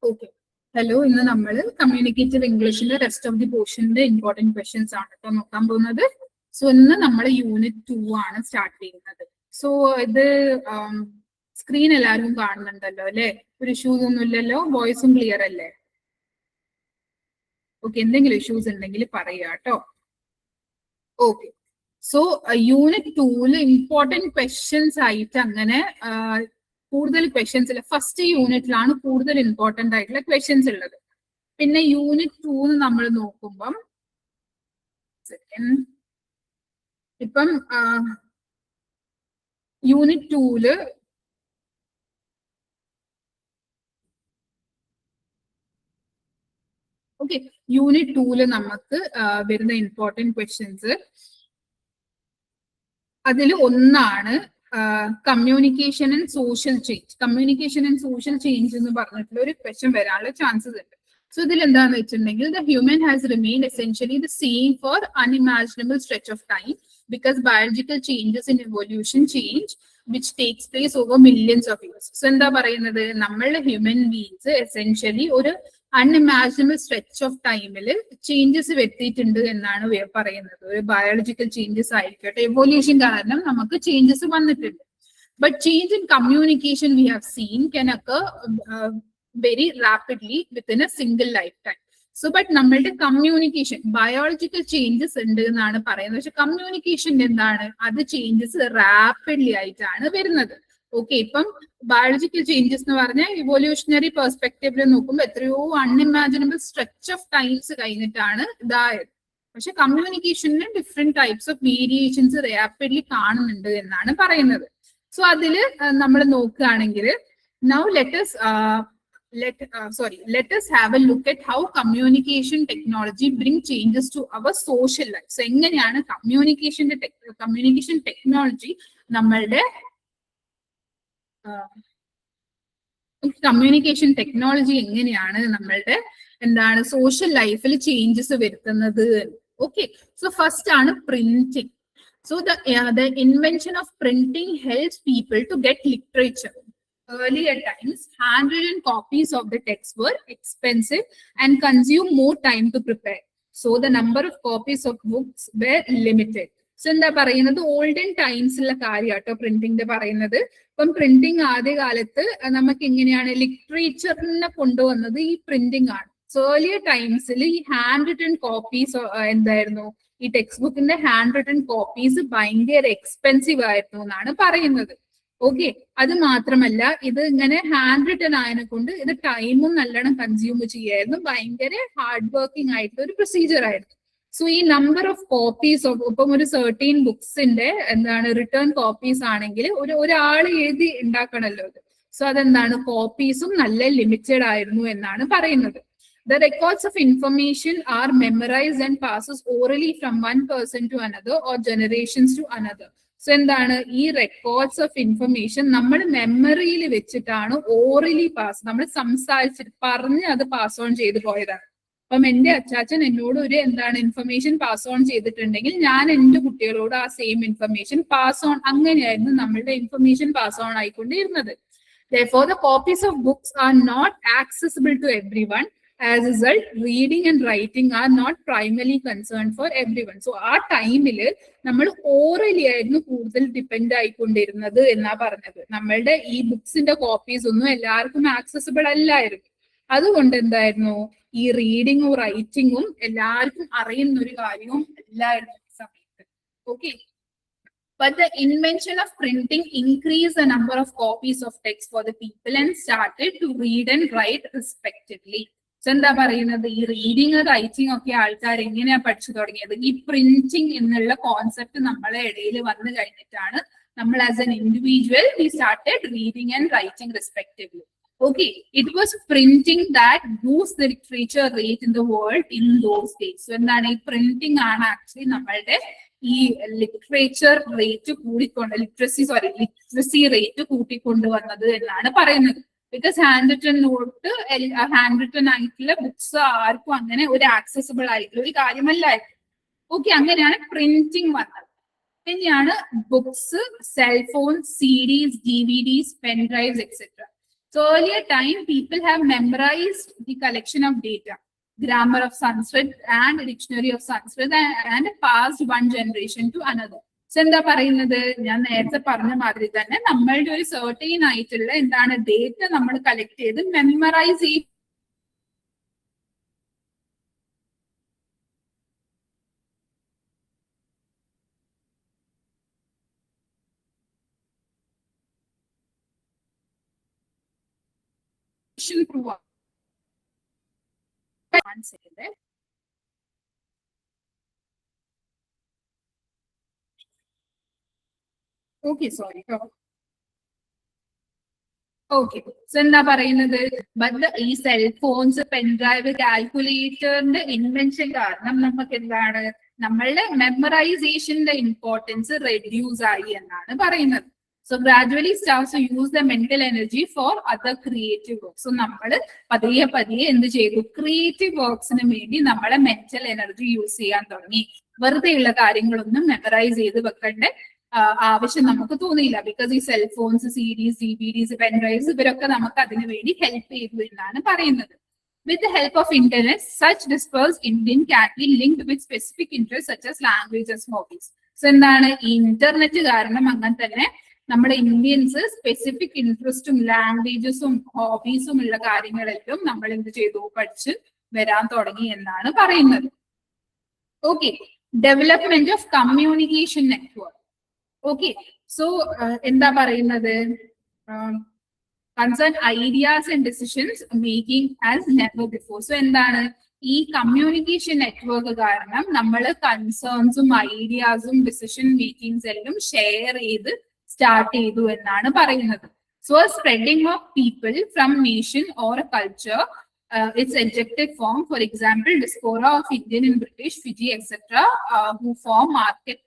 Okay hello, ഇന്ന് നമ്മൾ communicative ഇംഗ്ലീഷിന്റെ റെസ്റ്റ് ഓഫ് ദി പോർഷന്റെ ഇമ്പോർട്ടന്റ് ക്വസ്റ്റ്യൻസ് ആണ് കേട്ടോ നോക്കാൻ പോകുന്നത്. സോ ഇന്ന് നമ്മൾ യൂണിറ്റ് 2 ആണ് സ്റ്റാർട്ട് ചെയ്യുന്നത്. സോ ഇത് സ്ക്രീൻ എല്ലാവരും കാണുന്നുണ്ടല്ലോ അല്ലെ? ഒരു ഇഷ്യൂസ് ഒന്നും ഇല്ലല്ലോ? വോയിസും ക്ലിയർ അല്ലേ? ഓക്കെ, എന്തെങ്കിലും ഇഷ്യൂസ് ഉണ്ടെങ്കിൽ പറയുക കേട്ടോ. Okay, so unit 2 important questions ആയിട്ട് അങ്ങനെ കൂടുതൽ ക്വസ്റ്റ്യൻസ് ഇല്ല. ഫസ്റ്റ് യൂണിറ്റിലാണ് കൂടുതൽ ഇമ്പോർട്ടന്റ് ആയിട്ടുള്ള ക്വസ്റ്റ്യൻസ് ഉള്ളത്. പിന്നെ യൂണിറ്റ് 2 നമ്മൾ നോക്കുമ്പം ഇപ്പം യൂണിറ്റ് 2 ഓക്കെ, യൂണിറ്റ് 2 നമുക്ക് വരുന്ന ഇമ്പോർട്ടന്റ് ക്വസ്റ്റ്യൻസ് അതിൽ ഒന്നാണ് communication and social change. Communication and social change എന്ന് പറഞ്ഞിട്ടുള്ള ഒരു ക്വസ്റ്റ്യൻ വരാനുള്ള ചാൻസസ് ഉണ്ട്. സോ ഇതിൽ എന്താന്ന് വെച്ചിട്ടുണ്ടെങ്കിൽ the human has remained essentially the same for unimaginable stretch of time because biological changes in evolution change which takes place over millions of years. So എന്താ പറയുന്നത്, നമ്മളുടെ ഹ്യൂമൻ ബീങ്സ് എസെൻഷ്യലി ഒരു unimaginable stretch of ടൈമിൽ changes വരുത്തിയിട്ടുണ്ട് എന്നാണ് പറയുന്നത്. ഒരു biological changes ആയിരിക്കട്ടെ, എവല്യൂഷൻ കാരണം നമുക്ക് ചേഞ്ചസ് വന്നിട്ടുണ്ട്. But change in communication we have seen can occur very rapidly within a single lifetime. So but നമ്മളുടെ കമ്മ്യൂണിക്കേഷൻ ബയോളജിക്കൽ ചേഞ്ചസ് ഉണ്ട് എന്നാണ് പറയുന്നത്. പക്ഷെ കമ്മ്യൂണിക്കേഷൻ എന്താണ്, അത് ചേഞ്ചസ് റാപ്പിഡ്ലി ആയിട്ടാണ് വരുന്നത്. ഓക്കെ, ഇപ്പം ബയോളജിക്കൽ ചേഞ്ചസ് എന്ന് പറഞ്ഞാൽ ഇവല്യൂഷണറി പെർസ്പെക്റ്റീവിൽ നോക്കുമ്പോൾ എത്രയോ അൺഇമാജിനബിൾ സ്ട്രെച്ച് ഓഫ് ടൈംസ് കഴിഞ്ഞിട്ടാണ് ഇതായത്. പക്ഷെ കമ്മ്യൂണിക്കേഷനിൽ different types of variations rapidly കാണുന്നുണ്ട് എന്നാണ് പറയുന്നത്. സോ അതില് നമ്മൾ നോക്കുകയാണെങ്കിൽ now let us have a look at how communication technology bring changes to our social life. So എങ്ങനെയാണ് കമ്മ്യൂണിക്കേഷൻ ടെക്നോളജി നമ്മളുടെ കമ്മ്യൂണിക്കേഷൻ ടെക്നോളജി എങ്ങനെയാണ് നമ്മളുടെ എന്താണ് സോഷ്യൽ ലൈഫിൽ ചേഞ്ചസ് വരുത്തുന്നത്. ഓക്കെ, സോ ഫസ്റ്റ് ആണ് printing. So the invention of printing helps people to get literature. Earlier times, handwritten copies of the text were expensive and consumed more time to prepare. So the number of copies of books were limited. So എന്താ പറയുന്നത്, olden ടൈംസിലെ കാര്യമാട്ടോ printing പറയുന്നത്. ഇപ്പം printing ആദ്യകാലത്ത് നമുക്ക് എങ്ങനെയാണ് ലിറ്ററേച്ചറിനെ കൊണ്ടുവന്നത് ഈ printing ആണ്. സോ ഏർലിയർ ടൈംസിൽ ഈ ഹാൻഡ് റിട്ടൺ കോപ്പീസ് എന്തായിരുന്നു, ഈ ടെക്സ്റ്റ് ബുക്കിന്റെ ഹാൻഡ് റിട്ടൺ കോപ്പീസ് ഭയങ്കര എക്സ്പെൻസീവ് ആയിരുന്നു എന്നാണ് പറയുന്നത്. ഓക്കെ, അത് മാത്രമല്ല ഇത് ഇങ്ങനെ ഹാൻഡ് റിട്ടൺ ആയതിനെ കൊണ്ട് ഇത് ടൈമും നല്ലോണം കൺസ്യൂം ചെയ്യായിരുന്നു. ഭയങ്കര ഹാർഡ് വർക്കിംഗ് ആയിട്ടുള്ള ഒരു പ്രൊസീജിയർ ആയിരുന്നു. സോ ഈ നമ്പർ ഓഫ് കോപ്പീസ് ഓഫ് ഇപ്പം ഒരു 13 ബുക്സിന്റെ എന്താണ് റിട്ടേൺ കോപ്പീസ് ആണെങ്കിൽ ഒരാൾ എഴുതി ഉണ്ടാക്കണല്ലോ അത്. സോ അതെന്താണ്, കോപ്പീസും നല്ല ലിമിറ്റഡ് ആയിരുന്നു എന്നാണ് പറയുന്നത്. The records of information are memorized and passes orally from one person to another or generations to another. So എന്താണ്, ഈ റെക്കോർഡ്സ് ഓഫ് ഇൻഫർമേഷൻ നമ്മൾ മെമ്മറിയിൽ വെച്ചിട്ടാണ് ഓറലി നമ്മൾ സംസാരിച്ചിട്ട് പറഞ്ഞ് അത് പാസ് ഓൺ ചെയ്ത് പോയതാണ്. അപ്പം എന്റെ അച്ചാച്ചൻ എന്നോട് ഒരു എന്താണ് ഇൻഫർമേഷൻ പാസ് ഓൺ ചെയ്തിട്ടുണ്ടെങ്കിൽ ഞാൻ എന്റെ കുട്ടികളോട് ആ സെയിം ഇൻഫർമേഷൻ പാസ് ഓൺ, അങ്ങനെയായിരുന്നു നമ്മളുടെ ഇൻഫർമേഷൻ പാസ് ഓൺ ആയിക്കൊണ്ടിരുന്നത്. Therefore, the copies of books are not accessible to everyone. As a result, reading and writing are not primarily concerned for everyone. So ആ ടൈമില് നമ്മൾ ഓറലി ആയിരുന്നു കൂടുതൽ depend ആയിക്കൊണ്ടിരുന്നത് എന്നാ പറഞ്ഞത്. നമ്മളുടെ ഈ ബുക്സിന്റെ കോപ്പീസ് ഒന്നും എല്ലാവർക്കും ആക്സസിബിൾ അല്ലായിരുന്നു. അതുകൊണ്ട് എന്തായിരുന്നു, ഈ റീഡിങ്ങും റൈറ്റിങ്ങും എല്ലാവർക്കും അറിയുന്ന ഒരു കാര്യവും അല്ലായിരുന്നു സമയത്ത്. Okay, but the invention of printing increased the number of copies of text for the people and started to read and write respectively. So എന്താ പറയുന്നത്, ഈ റീഡിങ് റൈറ്റിംഗ് ഒക്കെ ആൾക്കാർ എങ്ങനെയാ പഠിച്ചു തുടങ്ങിയത്, ഈ പ്രിന്റിംഗ് എന്നുള്ള കോൺസെപ്റ്റ് നമ്മളെ ഇടയിൽ വന്നു കഴിഞ്ഞിട്ടാണ് നമ്മൾ as an individual we started reading and writing respectively. Okay, it was printing that boost the literature rate in the world in those days. So എന്താണ്, ഈ പ്രിന്റിംഗ് ആണ് ആക്ച്വലി നമ്മളുടെ ഈ ലിറ്ററേച്ചർ റേറ്റ് ലിറ്ററസി റേറ്റ് കൂട്ടിക്കൊണ്ടുവന്നത് എന്നാണ് പറയുന്നത്. Because hand written ആയിട്ടുള്ള books ആർക്കും അങ്ങനെ ഒരു ആക്സസിബിൾ ആയിട്ടുള്ള ഒരു കാര്യമല്ലായിരുന്നു. ഓക്കെ, അങ്ങനെയാണ് പ്രിന്റിംഗ് വന്നത്. പിന്നെയാണ് books, cellphone, CDs, DVDs, pen drives etcetera. So earlier time, people have memorized the collection of data, grammar of Sanskrit and dictionary of Sanskrit, and passed one generation to another. So എന്താ പറയുന്നത്, ഞാൻ നേരത്തെ പറഞ്ഞ മാതിരി തന്നെ നമ്മളുടെ ഒരു certain ആയിട്ടുള്ള എന്താണ് ഡേറ്റ നമ്മൾ കളക്ട് ചെയ്ത് മെമ്മറൈസ് ചെയ്ത് prove. One second. Okay, sorry. Okay, so എന്താ പറയുന്നത്, ബട്ട് ഈ സെൽഫോൺസ്, പെൻഡ്രൈവ്, കാൽക്കുലേറ്ററിന്റെ ഇൻവെൻഷൻ കാരണം നമുക്ക് എന്താണ് നമ്മളുടെ മെമ്മറൈസേഷന്റെ ഇമ്പോർട്ടൻസ് റെഡ്യൂസ് ആയി എന്നാണ് പറയുന്നത്. So gradually starts to use the mental energy for other creative works. So നമ്മൾ പതിയെ പതിയെ എന്ത് ചെയ്തു, ക്രിയേറ്റീവ് വർക്സിന് വേണ്ടി നമ്മളെ മെന്റൽ എനർജി യൂസ് ചെയ്യാൻ തുടങ്ങി. വെറുതെയുള്ള കാര്യങ്ങളൊന്നും മെമ്മറൈസ് ചെയ്ത് വെക്കേണ്ട ആവശ്യം നമുക്ക് തോന്നിയില്ല. ബിക്കോസ് ഈ സെൽഫോൺസ്, CDs, DVDs, പെൻഡ്രൈവ്സ് ഇവരൊക്കെ നമുക്ക് അതിനു വേണ്ടി ഹെൽപ്പ് ചെയ്തു എന്നാണ് പറയുന്നത്. With the help of internet, such dispersed Indian can be linked with specific interests such as languages, hobbies. So എന്താണ് ഈ ഇന്റർനെറ്റ് കാരണം അങ്ങനെ തന്നെ നമ്മുടെ ഇന്ത്യൻസ് സ്പെസിഫിക് ഇൻട്രസ്റ്റും ലാംഗ്വേജസും ഹോബീസും ഉള്ള കാര്യങ്ങളെല്ലാം നമ്മൾ എന്ത് ചെയ്തു, പഠിച്ച് വരാൻ തുടങ്ങി എന്നാണ് പറയുന്നത്. Okay, development of communication network. Okay, so എന്താ പറയുന്നത്, concern ideas and decisions making as never before. So എന്താണ് ഈ കമ്മ്യൂണിക്കേഷൻ നെറ്റ്വർക്ക് കാരണം നമ്മൾ കൺസേൺസും ഐഡിയാസും ഡിസിഷൻ മേക്കിങ്സ് എല്ലാം ഷെയർ ചെയ്ത് സ്റ്റാർട്ട് ചെയ്തു എന്നാണ് പറയുന്നത്. So spreading of people from nation or A culture, its adjective form, for example, diaspora of Indian in British, Fiji, etc., who form market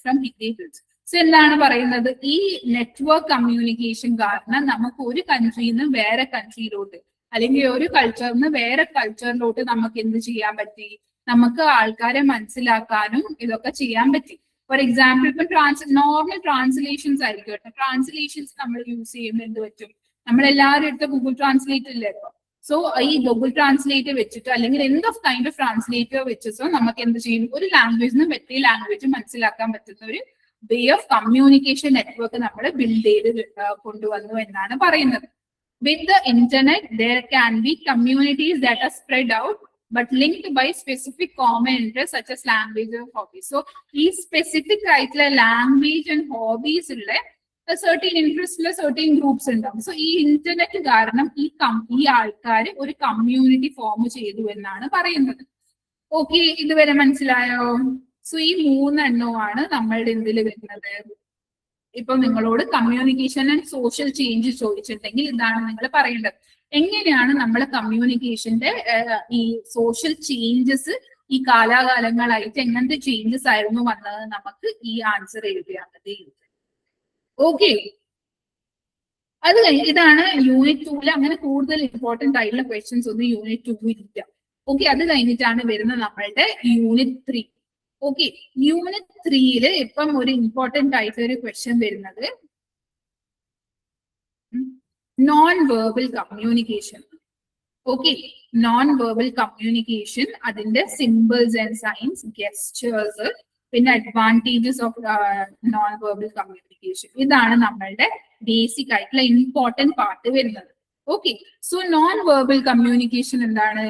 from Hindi hills. So എന്താണ് പറയുന്നത്, ഈ network communication കാരണം നമുക്ക് ഒരു കൺട്രിയിൽ നിന്ന് വേറെ കൺട്രിയിലോട്ട്, അല്ലെങ്കിൽ ഒരു കൾച്ചറിൽ നിന്ന് വേറെ കൾച്ചറിലോട്ട് നമുക്ക് എന്ത് ചെയ്യാൻ പറ്റി, നമുക്ക് ആൾക്കാരെ മനസ്സിലാക്കാനും ഇതൊക്കെ ചെയ്യാൻ പറ്റി. ഫോർ എക്സാമ്പിൾ, ഇപ്പൊ നോർമൽ ട്രാൻസ്ലേഷൻസ് ആയിരിക്കും കേട്ടോ. ട്രാൻസ്ലേഷൻസ് നമ്മൾ യൂസ് ചെയ്യുമ്പോൾ എന്ത് പറ്റും, നമ്മളെല്ലാവരും എടുത്ത ഗൂഗിൾ ട്രാൻസ്ലേറ്റ് ഇല്ലേ ഇപ്പൊ. സോ ഈ ഗൂഗിൾ ട്രാൻസ്ലേറ്റ് വെച്ചിട്ട് അല്ലെങ്കിൽ എന്ത് ഓഫ് കൈൻഡ് ഓഫ് ട്രാൻസ്ലേറ്റർ വെച്ചിട്ടോ നമുക്ക് എന്ത് ചെയ്യും, ഒരു ലാംഗ്വേജിന് മറ്റേ ലാംഗ്വേജ് മനസ്സിലാക്കാൻ പറ്റുന്ന ഒരു വേ ഓഫ് കമ്മ്യൂണിക്കേഷൻ നെറ്റ്വർക്ക് നമ്മൾ ബിൽഡ് ചെയ്ത് കൊണ്ടുവന്നു എന്നാണ് പറയുന്നത്. With the internet there can be communities that are spread out but linked by specific common interests such as language or hobbies. So ഈ സ്പെസിഫിക് ആയിട്ടുള്ള ലാംഗ്വേജ് ആൻഡ് ഹോബീസ് ഉള്ള certain interest ഉള്ള certain groups ഉണ്ടാവും. So ഈ internet കാരണം ഈ ആൾക്കാർ ഒരു കമ്മ്യൂണിറ്റി ഫോം ചെയ്തു എന്നാണ് പറയുന്നത്. ഓക്കെ, ഇതുവരെ മനസ്സിലായോ? സോ ഈ മൂന്നെണ്ണമാണ് നമ്മളുടെ ഇതിൽ വരുന്നത്. ഇപ്പൊ നിങ്ങളോട് കമ്മ്യൂണിക്കേഷൻ ആൻഡ് സോഷ്യൽ ചേഞ്ച് ചോദിച്ചിട്ടുണ്ടെങ്കിൽ ഇതാണ് നിങ്ങൾ പറയേണ്ടത്. എങ്ങനെയാണ് നമ്മൾ കമ്മ്യൂണിക്കേഷന്റെ ഈ സോഷ്യൽ ചേഞ്ചസ് ഈ കാലാകാലങ്ങളായിട്ട് എങ്ങനത്തെ ചേഞ്ചസ് ആയിരുന്നു വന്നത് നമുക്ക് ഈ ആൻസർ എഴുതിയാൽ മതി. ഓക്കെ, അത് കഴിഞ്ഞ് ഇതാണ് യൂണിറ്റ് 2 അങ്ങനെ കൂടുതൽ ഇമ്പോർട്ടന്റ് ആയിട്ടുള്ള ക്വസ്റ്റ്യൻസ് ഒന്നും യൂണിറ്റ് 2 ഇല്ല. ഓക്കെ, അത് കഴിഞ്ഞിട്ടാണ് വരുന്നത് നമ്മളുടെ യൂണിറ്റ് 3. ഓക്കെ, യൂണിറ്റ് 3 ഇപ്പം ഒരു ഇമ്പോർട്ടന്റ് ആയിട്ടുള്ള ഒരു ക്വസ്റ്റ്യൻ വരുന്നത് non verbal communication. Okay, non verbal communication, അതിന്റെ സിമ്പിൾസ് ആൻഡ് സൈൻസ്, ഗെസ്റ്റേഴ്സ്, പിന്നെ advantages of non verbal communication. ഇതാണ് നമ്മളുടെ ബേസിക് ആയിട്ടുള്ള ഇമ്പോർട്ടന്റ് പാർട്ട് വരുന്നത്. Okay, so non verbal communication എന്താണ്?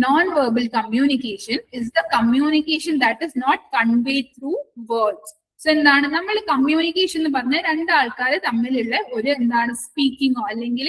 Non-verbal communication is the communication that is not conveyed through words. So എന്താണ് നമ്മൾ communication എന്ന് പറഞ്ഞാൽ രണ്ടാൾക്കാർ തമ്മിലുള്ള ഒരു എന്താണ് സ്പീക്കിങ്ങോ അല്ലെങ്കിൽ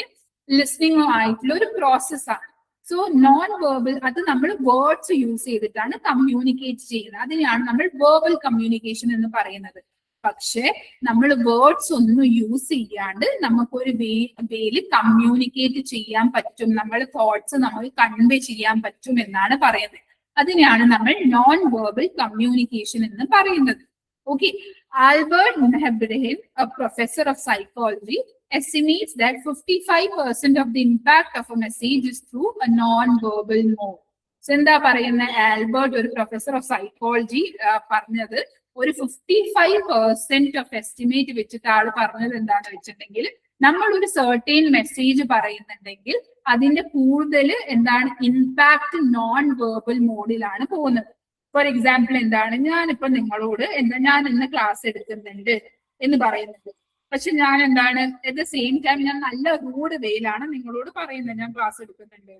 ലിസ്ണിങ്ങോ ആയിട്ടുള്ള ഒരു പ്രോസസ്സാണ്. സോ നോൺ വെർബൽ അത് നമ്മൾ വേർഡ്സ് യൂസ് ചെയ്തിട്ടാണ് കമ്മ്യൂണിക്കേറ്റ് ചെയ്യുന്നത്. അതിനെയാണ് നമ്മൾ വെർബൽ കമ്മ്യൂണിക്കേഷൻ എന്ന് പറയുന്നത്. പക്ഷെ നമ്മൾ വേർഡ്സ് ഒന്നും യൂസ് ചെയ്യാണ്ട് നമുക്കൊരു വേയിൽ കമ്മ്യൂണിക്കേറ്റ് ചെയ്യാൻ പറ്റും, നമ്മുടെ തോട്ട്സ് നമുക്ക് കൺവേ ചെയ്യാൻ പറ്റും എന്നാണ് പറയുന്നത്. അതിനെയാണ് നമ്മൾ നോൺ വെർബൽ കമ്മ്യൂണിക്കേഷൻ എന്ന് പറയുന്നത്. Okay, Albert Mehrabian, a professor of psychology, estimates that 55% of the impact of a message is through a non-verbal mode. So എന്താ പറയുന്നത്, ആൽബർട്ട് ഒരു പ്രൊഫസർ ഓഫ് സൈക്കോളജി പറഞ്ഞത് ഒരു 55% ഓഫ് എസ്റ്റിമേറ്റ് വെച്ചിട്ട് ആള് പറഞ്ഞത് എന്താണെന്ന് വെച്ചിട്ടുണ്ടെങ്കിൽ നമ്മൾ ഒരു സർട്ടൈൻ മെസ്സേജ് പറയുന്നുണ്ടെങ്കിൽ അതിന്റെ കൂടുതൽ എന്താണ് ഇമ്പാക്ട് നോൺ വെർബൽ മോഡിലാണ് പോകുന്നത്. ഫോർ എക്സാമ്പിൾ എന്താണ്, ഞാനിപ്പോ നിങ്ങളോട് ഞാൻ ഇന്ന് ക്ലാസ് എടുക്കുന്നുണ്ട് എന്ന് പറയുന്നത്, പക്ഷെ ഞാൻ എന്താണ് അറ്റ് ദ സെയിം ടൈം ഞാൻ നല്ല റൂഡ് വേയിലാണ് നിങ്ങളോട് പറയുന്നത് ഞാൻ ക്ലാസ് എടുക്കുന്നുണ്ട്.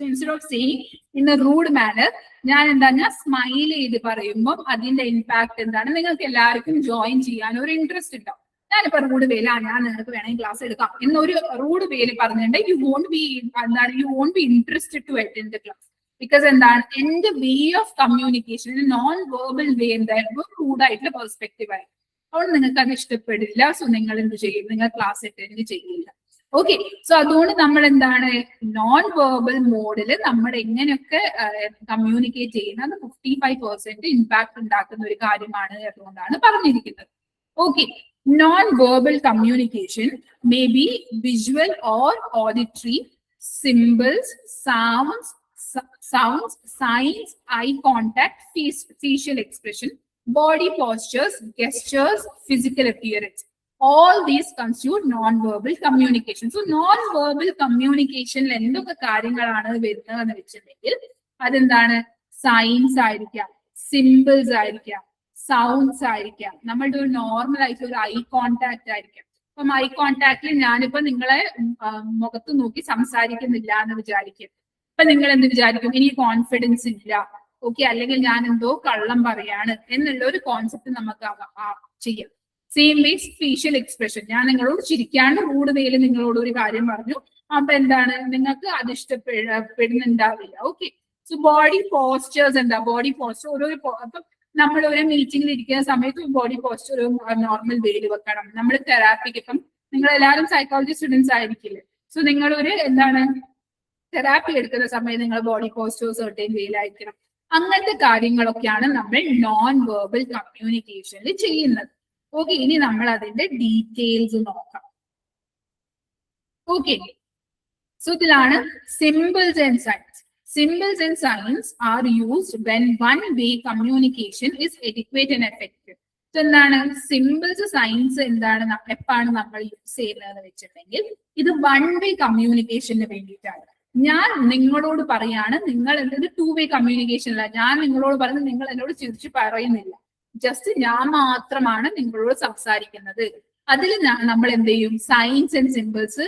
Instead of saying in a rude manner ഞാൻ ഞാൻ സ്മൈൽ ചെയ്ത് പറയുമ്പോൾ അതിന്റെ ഇമ്പാക്ട് എന്താണ്, നിങ്ങൾക്ക് എല്ലാവർക്കും ജോയിൻ ചെയ്യാൻ ഒരു ഇൻട്രസ്റ്റ് ഉണ്ടാവും. ഞാനിപ്പോ റൂഡ് വേല ഞാൻ നിങ്ങൾക്ക് വേണമെങ്കിൽ ക്ലാസ് എടുക്കാം എന്നൊരു റൂഡ് വേല് പറഞ്ഞിട്ടുണ്ടെങ്കിൽ you won't be interested to attend the class. Because എന്താണ്, എന്റെ way of communication non verbal way എന്തായിരുന്നു, റൂഡായിട്ടുള്ള പെർസ്പെക്റ്റീവ് ആയിരുന്നു. അതുകൊണ്ട് നിങ്ങൾക്ക് അത് ഇഷ്ടപ്പെടില്ല. സോ നിങ്ങൾ എന്ത് ചെയ്യും, നിങ്ങൾ ക്ലാസ് അറ്റൻഡ് ചെയ്യില്ല. ഓക്കെ, സോ അതുകൊണ്ട് നമ്മൾ എന്താണ് നോൺ വെർബൽ മോഡിൽ നമ്മൾ എങ്ങനെയൊക്കെ കമ്മ്യൂണിക്കേറ്റ് ചെയ്യുന്നത് 55% ഇമ്പാക്ട് ഉണ്ടാക്കുന്ന ഒരു കാര്യമാണ് അതുകൊണ്ടാണ് പറഞ്ഞിരിക്കുന്നത്. Okay, non verbal communication may be visual or auditory, symbols, sounds, signs, eye contact, facial expression, body postures, gestures, physical appearance. All these constitute non-verbal communication. So non-verbal communication എന്തൊക്കെ കാര്യങ്ങളാണ് വരുന്നതെന്ന് വെച്ചിട്ടുണ്ടെങ്കിൽ അതെന്താണ്, സൈൻസ് ആയിരിക്കാം, സിമ്പിൾസ് ആയിരിക്കാം, sounds ആയിരിക്കാം, നമ്മളുടെ ഒരു നോർമൽ ആയിട്ടുള്ള ഒരു ഐ കോണ്ടാക്ട് ആയിരിക്കാം. അപ്പം ഐ കോണ്ടാക്ടിൽ ഞാനിപ്പോ നിങ്ങളെ മുഖത്ത് നോക്കി സംസാരിക്കുന്നില്ല എന്ന് വിചാരിക്കും. അപ്പൊ നിങ്ങൾ എന്ത് വിചാരിക്കും, എനിക്ക് കോൺഫിഡൻസ് ഇല്ല, ഓക്കെ, അല്ലെങ്കിൽ ഞാൻ എന്തോ കള്ളം പറയാണ് എന്നുള്ള ഒരു കോൺസെപ്റ്റ് നമുക്ക് ചെയ്യാം. സെയിം വേസ് ഫേഷ്യൽ എക്സ്പ്രഷൻ, ഞാൻ നിങ്ങളോട് ചിരിക്കാണ്ട് റൂഡ് വേയിൽ നിങ്ങളോട് ഒരു കാര്യം പറഞ്ഞു, അപ്പൊ എന്താണ് നിങ്ങൾക്ക് അത് ഇഷ്ടപ്പെടുന്നുണ്ടാവില്ല. ഓക്കെ, സോ ബോഡി പോസ്റ്റേഴ്സ് എന്താ, ബോഡി പോസ്റ്റർ ഓരോ അപ്പം നമ്മൾ ഒരു മീറ്റിംഗിൽ ഇരിക്കുന്ന സമയത്ത് ബോഡി പോസ്റ്റർ ഒരു നോർമൽ വേയിൽ വെക്കണം. നമ്മൾ തെറാപ്പിക്ക് ഇപ്പം നിങ്ങൾ എല്ലാവരും സൈക്കോളജി സ്റ്റുഡൻസ് ആയിരിക്കില്ലേ, സോ നിങ്ങളൊരു എന്താണ് തെറാപ്പി എടുക്കുന്ന സമയത്ത് നിങ്ങൾ ബോഡി പോസ്റ്റേഴ്സ് സർട്ടൈൻ വേയിലായിരിക്കണം. അങ്ങനത്തെ കാര്യങ്ങളൊക്കെയാണ് നമ്മൾ നോൺ വെർബൽ കമ്മ്യൂണിക്കേഷനിൽ ചെയ്യുന്നത്. ഓക്കെ, ഇനി നമ്മൾ അതിന്റെ ഡീറ്റെയിൽസ് നോക്കാം. ഓക്കെ, സോ ഇതിലാണ് symbols and signs. Symbols and signs are used when one-way communication is adequate and effective. So എന്താണ് സിമ്പിൾസ് സൈൻസ് എന്താണ് എപ്പോഴാണ് നമ്മൾ യൂസ് ചെയ്യുന്നതെന്ന് വെച്ചിട്ടുണ്ടെങ്കിൽ ഇത് വൺ വേ കമ്മ്യൂണിക്കേഷന് വേണ്ടിയിട്ടാണ്. ഞാൻ നിങ്ങളോട് പറയാണ്, നിങ്ങൾ എന്തൊരു ടു വേ കമ്മ്യൂണിക്കേഷൻ അല്ല, ഞാൻ നിങ്ങളോട് പറഞ്ഞ് നിങ്ങൾ എന്നോട് ചിരിച്ച് പറയുന്നില്ല, ജസ്റ്റ് ഞാൻ മാത്രമാണ് നിങ്ങളോട് സംസാരിക്കുന്നത്. അതിൽ നമ്മൾ എന്ത് ചെയ്യും, സൈൻസ് ആൻഡ് സിമ്പിൾസ്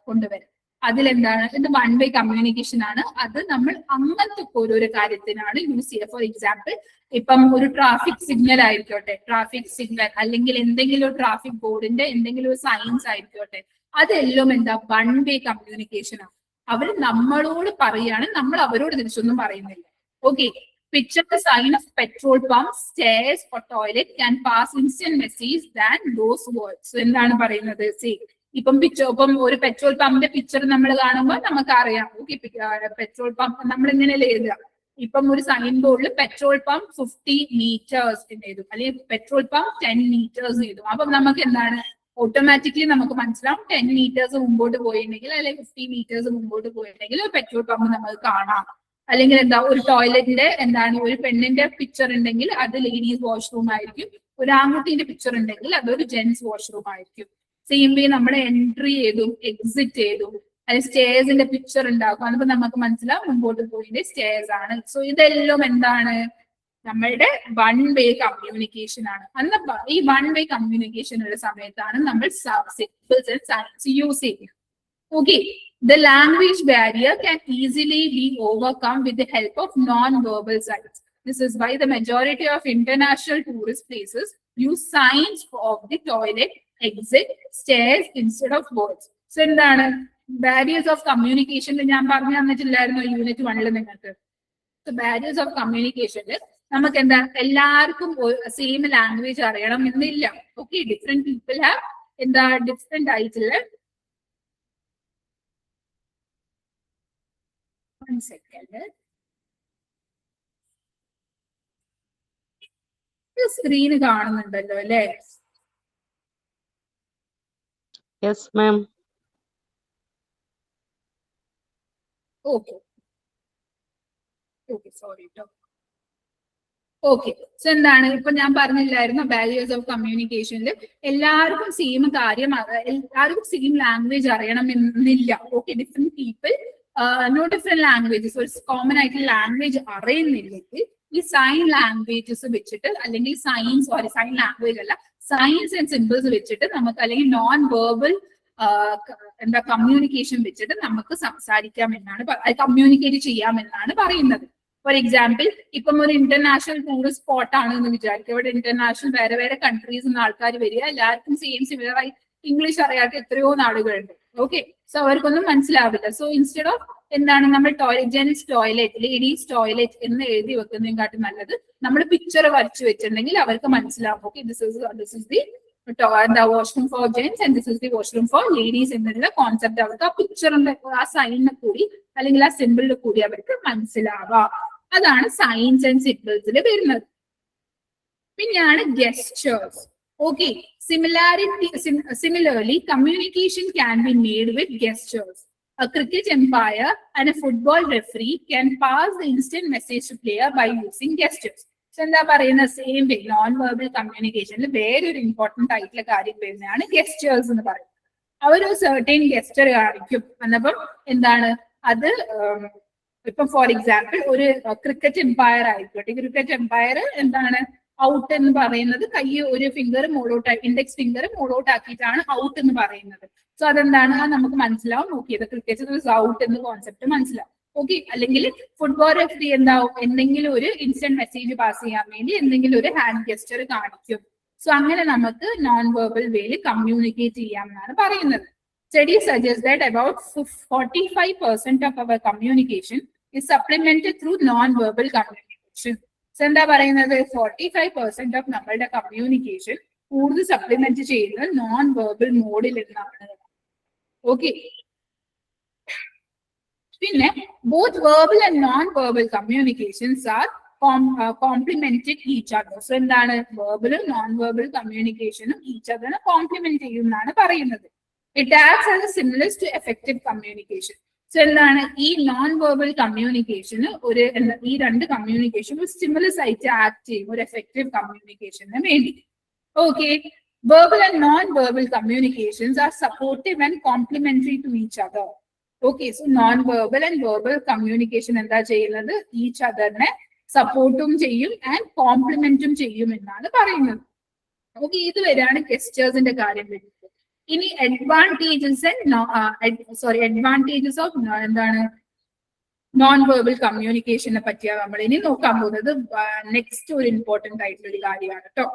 കൊണ്ടുവരും. അതിലെന്താണ്, ഇത് വൺ വേ കമ്മ്യൂണിക്കേഷൻ ആണ്. അത് നമ്മൾ അങ്ങനത്തെ ഓരോരോ കാര്യത്തിനാണ് യൂസ് ചെയ്യുക. ഫോർ എക്സാമ്പിൾ ഇപ്പം ഒരു ട്രാഫിക് സിഗ്നൽ ആയിക്കോട്ടെ, ട്രാഫിക് സിഗ്നൽ അല്ലെങ്കിൽ എന്തെങ്കിലും ഒരു ട്രാഫിക് ബോർഡിന്റെ എന്തെങ്കിലും ഒരു സൈൻസ് ആയിക്കോട്ടെ, അതെല്ലാം എന്താ വൺ വേ കമ്മ്യൂണിക്കേഷൻ ആണ്. അവർ നമ്മളോട് പറയാണ്, നമ്മൾ അവരോട് തിരിച്ചൊന്നും പറയുന്നില്ല. Okay, picture the sign of petrol pump, stairs or toilet can pass instant message than those words. എന്താണ് പറയുന്നത്, ഇപ്പം ഒരു പെട്രോൾ പമ്പിന്റെ പിക്ചർ നമ്മൾ കാണുമ്പോൾ നമുക്കറിയാം, ഓക്കെ, പെട്രോൾ പമ്പ് നമ്മൾ ഇങ്ങനെയല്ലേ എഴുതുക. ഇപ്പം ഒരു സൈൻ ബോർഡിൽ പെട്രോൾ പമ്പ് 50 meters എന്ന് എഴുതും, അല്ലെങ്കിൽ പെട്രോൾ പമ്പ് 10 meters എഴുതും. അപ്പം നമുക്ക് എന്താണ് ഓട്ടോമാറ്റിക്കലി നമുക്ക് മനസ്സിലാവും 10 meters മുമ്പോട്ട് പോയിട്ടുണ്ടെങ്കിൽ അല്ലെങ്കിൽ 50 meters മുമ്പോട്ട് പോയിട്ടുണ്ടെങ്കിൽ പെട്രോൾ പമ്പ് നമുക്ക് കാണാം. അല്ലെങ്കിൽ എന്താ ഒരു ടോയ്ലറ്റിന്റെ എന്താണ് ഒരു പെണ്ണിന്റെ പിക്ചർ ഉണ്ടെങ്കിൽ അത് ലേഡീസ് വാഷ്റൂം ആയിരിക്കും, ഒരു ആൺകുട്ടിന്റെ പിക്ചർ ഉണ്ടെങ്കിൽ അതൊരു ജെന്റ്സ് വാഷ്റൂം ആയിരിക്കും. സെയിം വേ നമ്മൾ എൻട്രി ചെയ്തും എക്സിറ്റ് ചെയ്തും അല്ലെങ്കിൽ സ്റ്റേഴ്സിന്റെ പിക്ചർ ഉണ്ടാക്കും, അതിപ്പോ നമുക്ക് മനസ്സിലാവും മുമ്പോട്ട് പോയിന്റെ സ്റ്റേഴ്സ് ആണ്. സോ ഇതെല്ലാം എന്താണ് നമ്മളുടെ വൺ വേ കമ്മ്യൂണിക്കേഷൻ ആണ്. അന്ന് ഈ വൺ വേ കമ്മ്യൂണിക്കേഷൻ ഉള്ള സമയത്താണ് നമ്മൾ സിമ്പിൾസ് ആൻഡ് സൈൻസ് യൂസ് ചെയ്യുന്നത്. Okay, the language barrier can easily be overcome with the help of non-verbal signs. This is why the majority of international tourist places use signs of the toilet, exit, stairs instead of words. So, എന്താണ് barriers of communication ഞാൻ പറഞ്ഞു തന്നിട്ടില്ലായിരുന്നു unit 1 നിങ്ങൾക്ക്. So, barriers of communication നമുക്ക് എന്താ എല്ലാവർക്കും same language അറിയണം എന്നില്ല. Okay, different people have എന്താ ഡിഫറെന്റ് ആയിട്ടുള്ള സ്ക്രീന് കാണുന്നുണ്ടല്ലോ അല്ലേ? Yes ma'am. Okay okay, sorry കേട്ടോ. ഓക്കെ, സോ എന്താണ് ഇപ്പൊ ഞാൻ പറഞ്ഞില്ലായിരുന്നു ബാരിയേഴ്സ് ഓഫ് കമ്മ്യൂണിക്കേഷനിൽ എല്ലാവർക്കും സെയിം കാര്യം എല്ലാവർക്കും സെയിം ലാംഗ്വേജ് അറിയണം എന്നില്ല. Okay, different people know different languages, ഒരു കോമൺ ആയിട്ടുള്ള ലാംഗ്വേജ് അറിയുന്നില്ലെങ്കിൽ ഈ സൈൻ ലാംഗ്വേജസ് വെച്ചിട്ട് അല്ലെങ്കിൽ സൈൻ ലാംഗ്വേജ് അല്ല സൈൻസ് ആൻഡ് സിമ്പിൾസ് വെച്ചിട്ട് നമുക്ക് അല്ലെങ്കിൽ നോൺ വെർബൽ എന്താ കമ്മ്യൂണിക്കേഷൻ വെച്ചിട്ട് നമുക്ക് സംസാരിക്കാം എന്നാണ് കമ്മ്യൂണിക്കേറ്റ് ചെയ്യാമെന്നാണ് പറയുന്നത്. ഫോർ എക്സാമ്പിൾ, ഇപ്പം ഒരു ഇന്റർനാഷണൽ ടൂറിസ്റ്റ് സ്പോട്ട് ആണ് എന്ന് വിചാരിക്കുക. ഇവിടെ ഇന്റർനാഷണൽ വേറെ വേറെ കൺട്രീസ് നിന്ന് ആൾക്കാർ വരിക, എല്ലാവർക്കും സിമിലർ ആയി ഇംഗ്ലീഷ് അറിയാത്ത എത്രയോ നാടുകളുണ്ട്. ഓക്കെ, സോ അവർക്കൊന്നും മനസ്സിലാവില്ല. സോ ഇൻസ്റ്റെഡ് ഓഫ് എന്താണ് നമ്മൾ ജെന്റ്സ് ടോയ്ലറ്റ്, ലേഡീസ് ടോയ്ലറ്റ് എന്ന് എഴുതി വെക്കുന്നതിനെക്കാട്ടും നല്ലത് നമ്മൾ പിക്ചർ വരച്ചു വെച്ചിട്ടുണ്ടെങ്കിൽ അവർക്ക് മനസ്സിലാവും. Okay, this is the washroom for gents and this is the washroom for ladies എന്നുള്ള കോൺസെപ്റ്റ് അവർക്ക് ആ പിക്ചറിന്റെ ആ സൈനിനെ കൂടി അല്ലെങ്കിൽ ആ സിമ്പിളിൽ കൂടി അവർക്ക് മനസ്സിലാവാം. അതാണ് സൈൻസ് ആൻഡ് സിമ്പിൾസിൽ വരുന്നത്. പിന്നെയാണ് ഗെസ്റ്റേഴ്സ്. Okay, similarly communication can be made with gestures. A cricket umpire and a football referee can pass the instant message to player by using gestures. So എന്താ പറയുന്ന സെയിം വേ നോൺ വെർബൽ കമ്മ്യൂണിക്കേഷനിൽ വേറൊരു important ആയിട്ടുള്ള കാര്യം വരുന്നതാണ് ഗെസ്റ്റേഴ്സ് എന്ന് പറയുന്നത്. അവരൊരു certain ഗെസ്റ്റർ കാണിക്കും. എന്നപ്പം എന്താണ് അത്, ഇപ്പൊ ഫോർ എക്സാമ്പിൾ ഒരു ക്രിക്കറ്റ് എംപയർ ആയിക്കോട്ടെ, ക്രിക്കറ്റ് എംപയർ എന്താണ് ഔട്ട് എന്ന് പറയുന്നത് കൈ ഒരു ഫിംഗർ മോളോട്ട് ഇൻഡെക്സ് ഫിംഗർ മോളോട്ട് ആക്കിയിട്ടാണ് ഔട്ട് എന്ന് പറയുന്നത്. സോ അതെന്താണ് നമുക്ക് മനസ്സിലാവും. നോക്കിയത് ക്രിക്കറ്റ് ഔട്ട് എന്ന കോൺസെപ്റ്റ് മനസ്സിലാവും. ഓക്കെ, അല്ലെങ്കിൽ ഫുട്ബോൾ റെഫറി എന്താവും എന്തെങ്കിലും ഒരു ഇൻസ്റ്റന്റ് മെസ്സേജ് പാസ് ചെയ്യാൻ വേണ്ടി എന്തെങ്കിലും ഒരു ഹാൻഡ് ഗെസ്റ്റർ കാണിക്കും. സോ അങ്ങനെ നമുക്ക് നോൺ വെർബൽ വേയിൽ കമ്മ്യൂണിക്കേറ്റ് ചെയ്യാം എന്നാണ് പറയുന്നത്. Studies suggest that about 45% of our communication is supplemented through non-verbal communication. So എന്താ പറയുന്നത് 45% ഓഫ് നമ്മളുടെ കമ്മ്യൂണിക്കേഷൻ കൂടുതൽ സപ്ലിമെന്റ് ചെയ്യുന്നത് നോൺ വെർബൽ മോഡിൽ എന്നാണ്. ഓക്കെ, പിന്നെ both verbal and non verbal communications are complemented each other. So എന്താണ് വെർബലും നോൺ വെർബൽ കമ്മ്യൂണിക്കേഷനും ഈച്ച് അതറിനെ കോംപ്ലിമെന്റ് ചെയ്യുമെന്നാണ് പറയുന്നത്. It acts as a stimulus to effective communication. So എന്താണ് ഈ നോൺ വെർബൽ കമ്മ്യൂണിക്കേഷന് ഈ രണ്ട് കമ്മ്യൂണിക്കേഷൻ ഒരു സ്റ്റിമുലസ് ആയിട്ട് ആക്ട് ചെയ്യും ഒരു എഫക്റ്റീവ് കമ്മ്യൂണിക്കേഷന് വേണ്ടി. Okay, verbal and non verbal communications are supportive and complementary to each other. Okay, so non verbal and verbal communication എന്താ ചെയ്യുന്നത് ഈച്ച് അതറിനെ സപ്പോർട്ടും ചെയ്യും ആൻഡ് കോംപ്ലിമെന്റും ചെയ്യും എന്നാണ് പറയുന്നത്. ഓക്കെ, ഇതുവരെയാണ് ഗെസ്റ്റേഴ്സിന്റെ കാര്യം വരുന്നത്. ഇനി അഡ്വാൻറ്റേജസ് ഓഫ് എന്താണ് നോൺ വെർബൽ കമ്മ്യൂണിക്കേഷനെ പറ്റിയാണ് നമ്മൾ ഇനി നോക്കാൻ പോകുന്നത്. നെക്സ്റ്റ് ഒരു ഇമ്പോർട്ടന്റ് ആയിട്ടുള്ള ഒരു കാര്യമാണ് കേട്ടോ.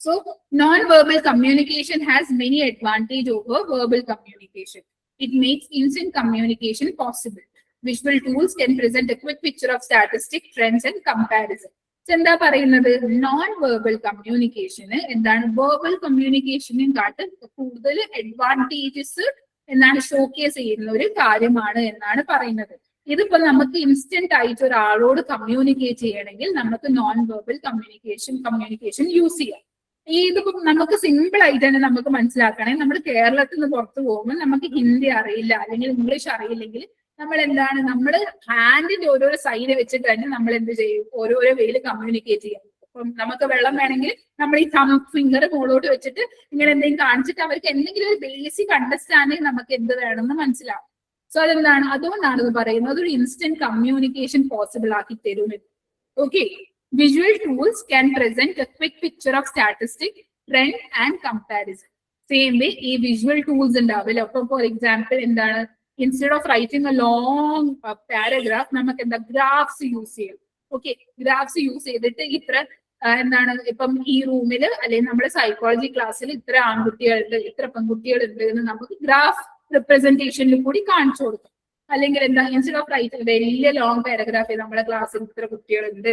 So non verbal communication has many advantage over verbal communication. It makes instant communication possible. Visual tools can present a quick picture of statistics, trends and comparison. എന്താ പറയുന്നത് നോൺ വെർബൽ കമ്മ്യൂണിക്കേഷന് എന്താണ് verbal കമ്മ്യൂണിക്കേഷനും കാട്ട് കൂടുതൽ advantages എന്നാണ് showcase ചെയ്യുന്ന ഒരു കാര്യമാണ് എന്നാണ് പറയുന്നത്. ഇതിപ്പോ നമുക്ക് ഇൻസ്റ്റന്റ് ആയിട്ട് ഒരാളോട് കമ്മ്യൂണിക്കേറ്റ് ചെയ്യണമെങ്കിൽ നമുക്ക് നോൺ വെർബൽ കമ്മ്യൂണിക്കേഷൻ യൂസ് ചെയ്യാം. ഇതിപ്പോ നമുക്ക് സിമ്പിൾ ആയിട്ട് തന്നെ നമുക്ക് മനസ്സിലാക്കണമെങ്കിൽ നമ്മൾ കേരളത്തിൽ നിന്ന് പുറത്തു പോകുമ്പോൾ നമുക്ക് ഹിന്ദി അറിയില്ല അല്ലെങ്കിൽ ഇംഗ്ലീഷ് അറിയില്ലെങ്കിൽ നമ്മൾ എന്താണ് നമ്മൾ ഹാൻഡിന്റെ ഓരോരോ സൈഡ് വെച്ചിട്ട് തന്നെ നമ്മൾ എന്ത് ചെയ്യും ഓരോരോ വേയിൽ കമ്മ്യൂണിക്കേറ്റ് ചെയ്യാം. അപ്പം നമുക്ക് വെള്ളം വേണമെങ്കിൽ നമ്മൾ ഈ ഫിംഗർ മുകളോട്ട് വെച്ചിട്ട് ഇങ്ങനെ എന്തെങ്കിലും കാണിച്ചിട്ട് അവർക്ക് എന്തെങ്കിലും ഒരു ബേസിക് അണ്ടർസ്റ്റാൻഡിങ് നമുക്ക് എന്ത് വേണമെന്ന് മനസ്സിലാവും. സോ അതെന്താണ് അതുകൊണ്ടാണ് ഇത് പറയുന്നത് ഒരു ഇൻസ്റ്റന്റ് കമ്മ്യൂണിക്കേഷൻ പോസിബിൾ ആക്കി തരും. Okay, visual tools can present A quick picture of statistic, trend and comparison. Same way ഈ വിഷ്വൽ ടൂൾസ് ഉണ്ടാവില്ല. അപ്പൊ ഫോർ എക്സാമ്പിൾ എന്താണ് instead of writing A long paragraph നമുക്ക് എന്താ ഗ്രാഫ്സ് യൂസ് ചെയ്യാം. ഓക്കെ, ഗ്രാഫ്സ് യൂസ് ചെയ്തിട്ട് ഇത്ര എന്താണ് ഇപ്പം ഈ റൂമിൽ അല്ലെങ്കിൽ നമ്മുടെ സൈക്കോളജി ക്ലാസ്സിൽ ഇത്ര ആൺകുട്ടികളുണ്ട് ഇത്ര പെൺകുട്ടികളുണ്ട് എന്ന് നമുക്ക് ഗ്രാഫ് റിപ്രസെന്റേഷനിൽ കൂടി കാണിച്ചു കൊടുക്കും. അല്ലെങ്കിൽ എന്താ ഇൻസ്റ്റെഡ് ഓഫ് റൈറ്റിംഗ് വലിയ ലോങ് പാരഗ്രാഫ് നമ്മുടെ ക്ലാസ്സിൽ ഇത്ര കുട്ടികളുണ്ട്